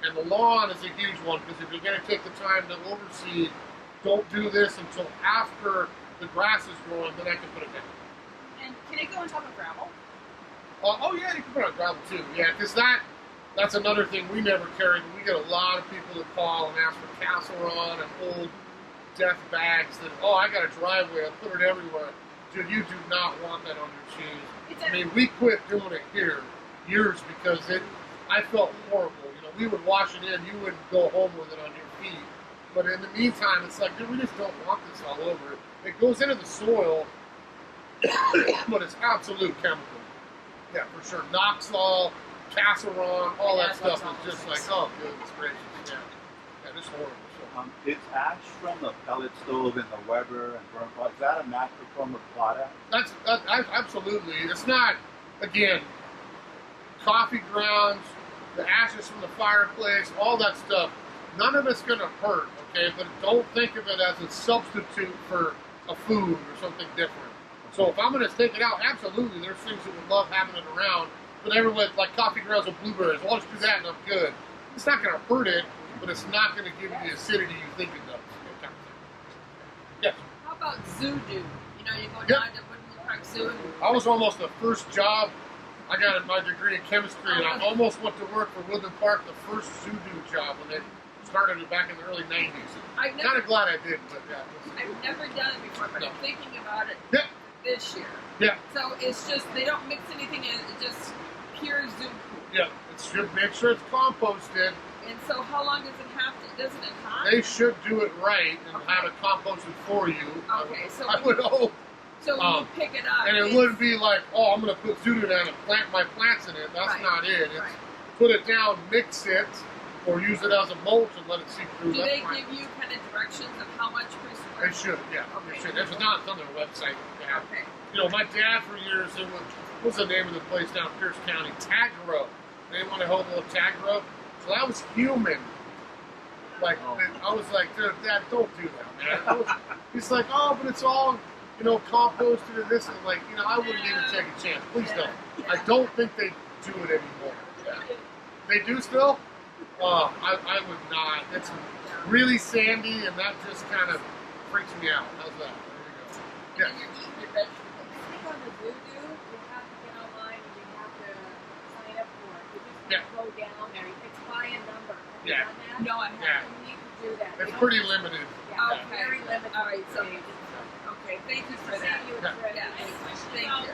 And the lawn is a huge one, because if you're going to take the time to overseed, don't do this until after the grass is growing, then I can put it down. And Can it go on top of gravel? Oh yeah, you can put it on gravel too. Yeah, because that's another thing we never carried. We get a lot of people that call and ask for casserole and old death bags that, oh, I got a driveway, I'll put it everywhere. Dude, you do not want that on your shoes. I mean, we quit doing it here years because I felt horrible. You know, we would wash it in, you wouldn't go home with it on your feet. But in the meantime, it's like, dude, we just don't want this all over. It goes into the soil, but it's absolute chemical. Yeah, for sure. Noxol, casserole, all that stuff is just like, oh, goodness gracious. Yeah, yeah, it's horrible. Is ash from the pellet stove in the Weber and burn pot, is that a natural form of potash? That's absolutely. It's not, again, coffee grounds, the ashes from the fireplace, all that stuff. None of it's going to hurt, okay? But don't think of it as a substitute for a food or something different. So if I'm going to take it out, absolutely, there's things that would love having it around. But everyone, like coffee grounds or blueberries, well, I'll just do that and I'm good. It's not going to hurt it, but it's not going to give you the acidity you think it does. Yeah. How about zoo do? You know, you go down to Woodland Park Zoo. And I was almost the first job. I got my degree in chemistry, and I almost went to work for Woodland Park, the first zoo do job when they started it back in the early 90s. I'm kind of glad I did, but yeah. I've never done it before, but I'm thinking about it this year. Yeah. So it's just, they don't mix anything in, it's just pure zoo poop. Yeah, make sure it's composted. And so how long does it have to, does it in time? They should do it right and have it composted for you. Okay, so I would hope. So when you pick it up. And it wouldn't be like, oh, I'm going to put Zudu down and plant my plants in it. That's not it. It's put it down, mix it, or use it as a mulch and let it seep through. Do they give you kind of directions of how much per square? They should, yeah. Okay. They should. If it's not, it's on their website. Okay. You know, my dad for years, what's the name of the place down in Pierce County? Tagro. They want to hold a little Tagro. So that was human. Like, I was like, dude, Dad, don't do that, man. He's like, oh, but it's all, you know, composted and this. And like, you know, I wouldn't even take a chance. Please don't. I don't think they do it anymore. Yeah. They do still? I would not. It's really sandy, and that just kind of freaks me out. How's that? There we go. And you're eating your vegetables. I think on the Voodoo, you have to get online and you have to sign up for it. You just can't go down there. It's by a number. Have you done that? No, I haven't. You need to do that. It's pretty limited. Yeah, Okay. very limited. All right, so okay, thank you for that. See you Yeah. at Yeah. Thank you.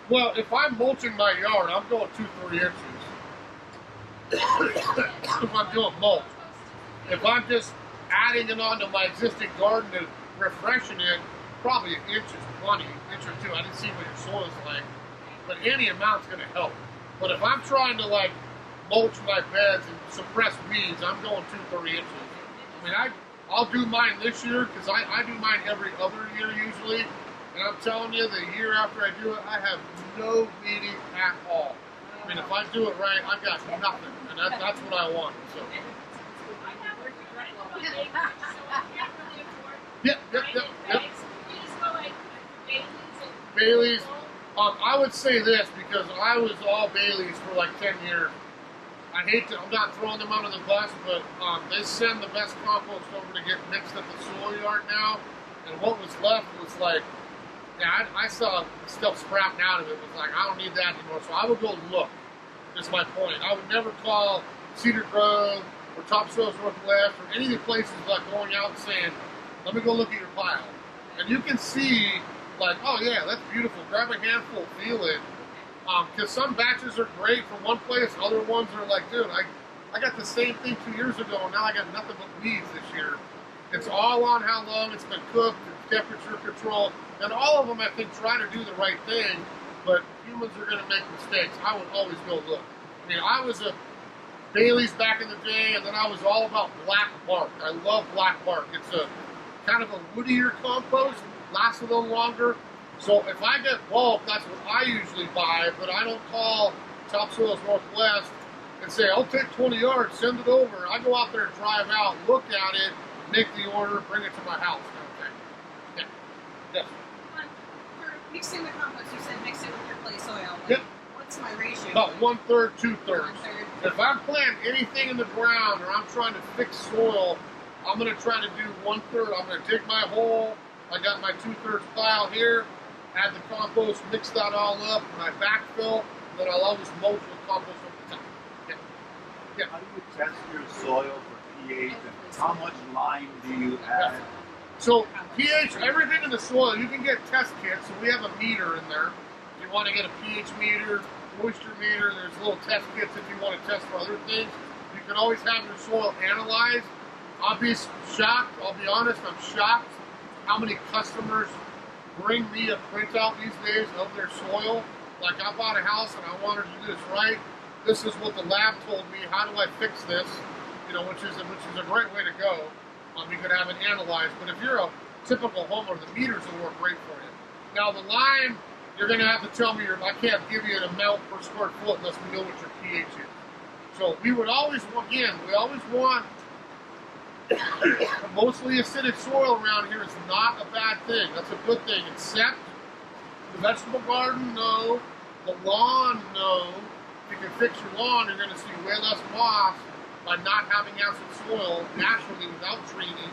Well, if I'm mulching my yard, I'm going 2-3 inches. If I'm doing mulch. If I'm just adding it onto my existing garden and refreshing it, probably an inch is plenty, inch or two. I didn't see what your soil's like, but any amount's going to help. But if I'm trying to like mulch my beds and suppress weeds, I'm going 2-3 inches. I mean, I'll do mine this year because I do mine every other year usually. And I'm telling you, the year after I do it, I have no weeding at all. I mean, if I do it right, I've got nothing, and that's what I want. So. Yep. Bailey's. I would say this because I was all Bailey's for like 10 years. I'm not throwing them under the bus, but they send the best compost over to get mixed at the soil yard now. And what was left was like, yeah, I saw stuff sprouting out of it. It was like, I don't need that anymore. So I would go look. That's my point. I would never call Cedar Grove or Topsoil's Northwest or any of the places like going out and saying, let me go look at your pile. And you can see, like, oh yeah, that's beautiful. Grab a handful, feel it. Because some batches are great from one place, other ones are like, dude, I got the same thing 2 years ago, and now I got nothing but weeds this year. It's all on how long it's been cooked, temperature control, and all of them, I think, try to do the right thing, but humans are going to make mistakes. I would always go look. I mean, I was a Bailey's back in the day, and then I was all about black bark. I love black bark. It's a kind of a woodier compost, lasts a little longer. So if I get bulk, that's what I usually buy, but I don't call Topsoil's Northwest and say, I'll take 20 yards, send it over. I go out there and drive out, look at it, make the order, bring it to my house kind of thing. Yeah. Yes. For mixing the compost, you said mix it with your clay soil. Yep. What's my ratio? About 1/3, 2/3. 1/3. If I'm planting anything in the ground or I'm trying to fix soil, I'm going to try to do 1/3. I'm going to dig my hole, I got my 2/3 pile here, add the compost, mix that all up, and I backfill, and then I'll always mulch with compost over the top. Yeah. How do you test your soil for pH and how much lime do you add? So pH, everything in the soil, you can get test kits. So we have a meter in there. If you want to get a pH meter, moisture meter, there's little test kits if you want to test for other things. You can always have your soil analyzed. I'll be shocked, I'll be honest, I'm shocked how many customers bring me a printout these days of their soil. Like I bought a house and I wanted to do this right. This is what the lab told me. How do I fix this? You know, which is a great way to go. You could have it analyzed, but if you're a typical homeowner, the meters will work great for you. Now the lime, you're going to have to tell me. I can't give you an amount per square foot unless we know what your pH is. So we would always want mostly acidic soil around here is not a bad thing. That's a good thing. Except the vegetable garden, no. The lawn, no. If you can fix your lawn, you're going to see way less moss by not having acid soil naturally without treating.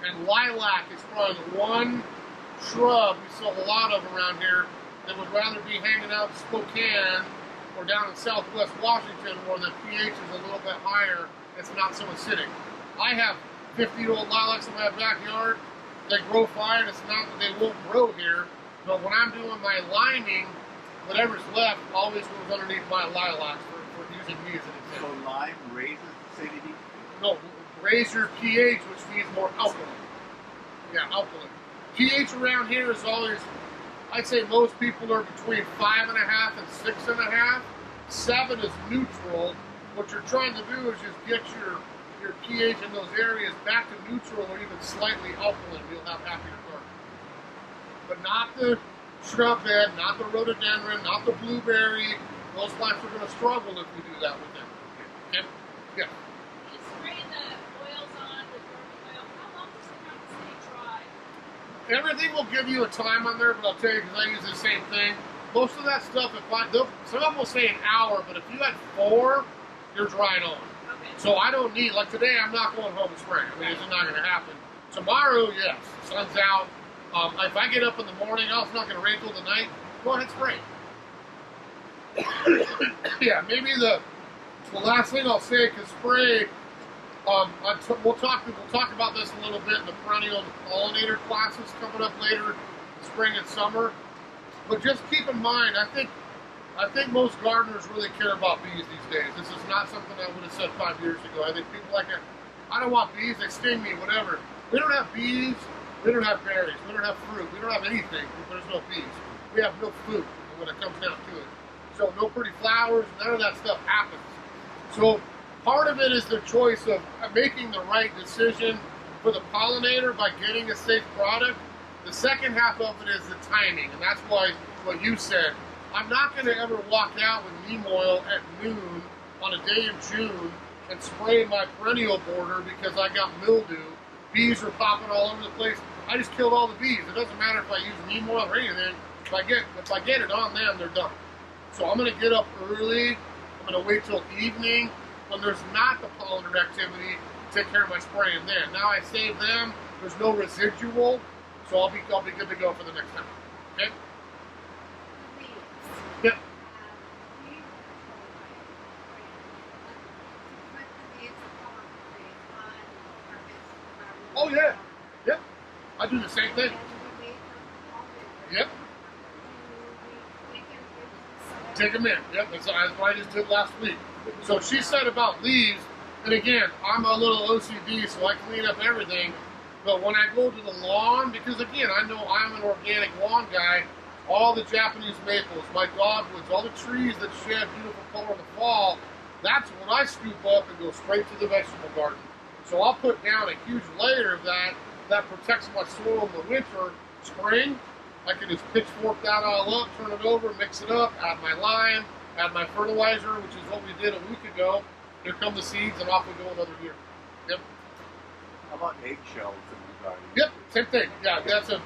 And lilac is probably the one shrub we sell a lot of around here that would rather be hanging out in Spokane or down in southwest Washington where the pH is a little bit higher. It's not so acidic. I have 50-year-old lilacs in my backyard. They grow fine. It's not that they won't grow here, but when I'm doing my liming, whatever's left always goes underneath my lilacs for using me as an example. So lime raises acidity? No, raise your pH, which means more alkaline. Yeah, alkaline. pH around here is always, I'd say most people are between 5.5 and 6.5. 7 is neutral. What you're trying to do is just get your pH in those areas back to neutral or even slightly alkaline. You'll have happier garden. But not the shrub bed, not the rhododendron, not the blueberry. Those plants are going to struggle if we do that with them. Okay? Yeah. You spraying the oils on with rubbing oil. How long does it have to stay dry? Everything will give you a time on there, but I'll tell you because I use the same thing. Most of that stuff, some of them will say an hour, but if you had 4, you're drying on. Okay. So I don't need, like today, I'm not going home and spraying. I mean, it's not going to happen. Tomorrow, yes, the sun's out. If I get up in the morning, oh, it's not going to rain till the night, go ahead and spray. Yeah, maybe the last thing I'll say, because spray, we'll talk about this a little bit in the perennial pollinator classes coming up later, spring and summer. But just keep in mind, I think most gardeners really care about bees these days. This is not something I would have said 5 years ago. I think people like, I don't want bees, they sting me, whatever. We don't have bees, we don't have berries, we don't have fruit, we don't have anything if there's no bees. We have no food when it comes down to it. So no pretty flowers, none of that stuff happens. So part of it is the choice of making the right decision for the pollinator by getting a safe product. The second half of it is the timing, and that's why what you said. I'm not going to ever walk out with neem oil at noon on a day in June and spray my perennial border because I got mildew. Bees are popping all over the place. I just killed all the bees. It doesn't matter if I use neem oil or anything. If I get it on them, they're done. So I'm going to get up early. I'm going to wait till evening when there's not the pollinator activity. Take care of my spraying then. Now I save them. There's no residual, so I'll be good to go for the next time. Okay. Yep. Oh yeah. Yep. I do the same thing. Yep. Take them in. Yep. That's what I just did last week. So she said about leaves, and again, I'm a little OCD, so I clean up everything. But when I go to the lawn, because again, I know I'm an organic lawn guy, all the Japanese maples, my dogwoods, all the trees that shed beautiful color in the fall, that's what I scoop up and go straight to the vegetable garden. So I'll put down a huge layer of that protects my soil in the winter. Spring, I can just pitchfork that all up, turn it over, mix it up, add my lime, add my fertilizer, which is what we did a week ago. Here come the seeds, and off we go another year. Yep. How about eggshells in the garden? Yep, same thing. Yeah,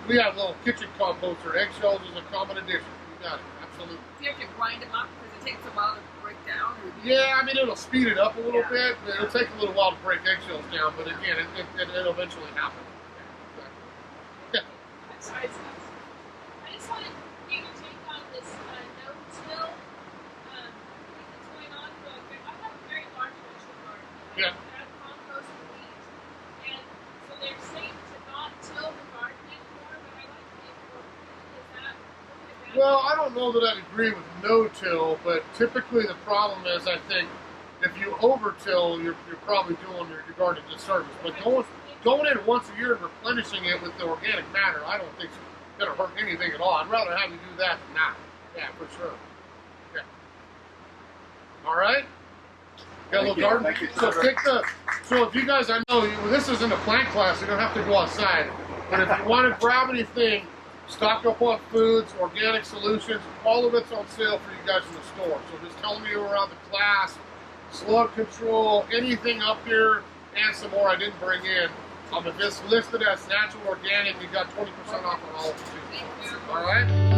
we have a little kitchen composter. Eggshells is a common addition. You got it, absolutely. Do you have to grind them up because it takes a while to break down? Or Yeah, I mean, it'll speed it up a little Yeah. bit. But it'll take a little while to break eggshells down, but again, it'll eventually happen. Yeah. besides us. I just wanted to get your take on this no-till thing that's going on. I have a very large vegetable garden. Yeah. I have compost and weeds. And so they're saying to not till the garden anymore, but I like the organic. Is that looking at that? Well, I don't know that I'd agree with no-till, but typically the problem is, I think, if you over-till, you're probably doing your garden a disservice. But going in once a year and replenishing it with the organic matter, I don't think it's going to hurt anything at all. I'd rather have you do that than not. Yeah, for sure. Yeah. All right? Got a little garden? Thank you, So Trevor. so if you guys, I know this isn't a plant class, you don't have to go outside. But if you want to grab anything, stock up on foods, organic solutions, all of it's on sale for you guys in the store. So just tell me around the class, slug control, anything up here, and some more I didn't bring in. If it's listed as natural organic, you got 20% off on all of them too. Thank you. All right?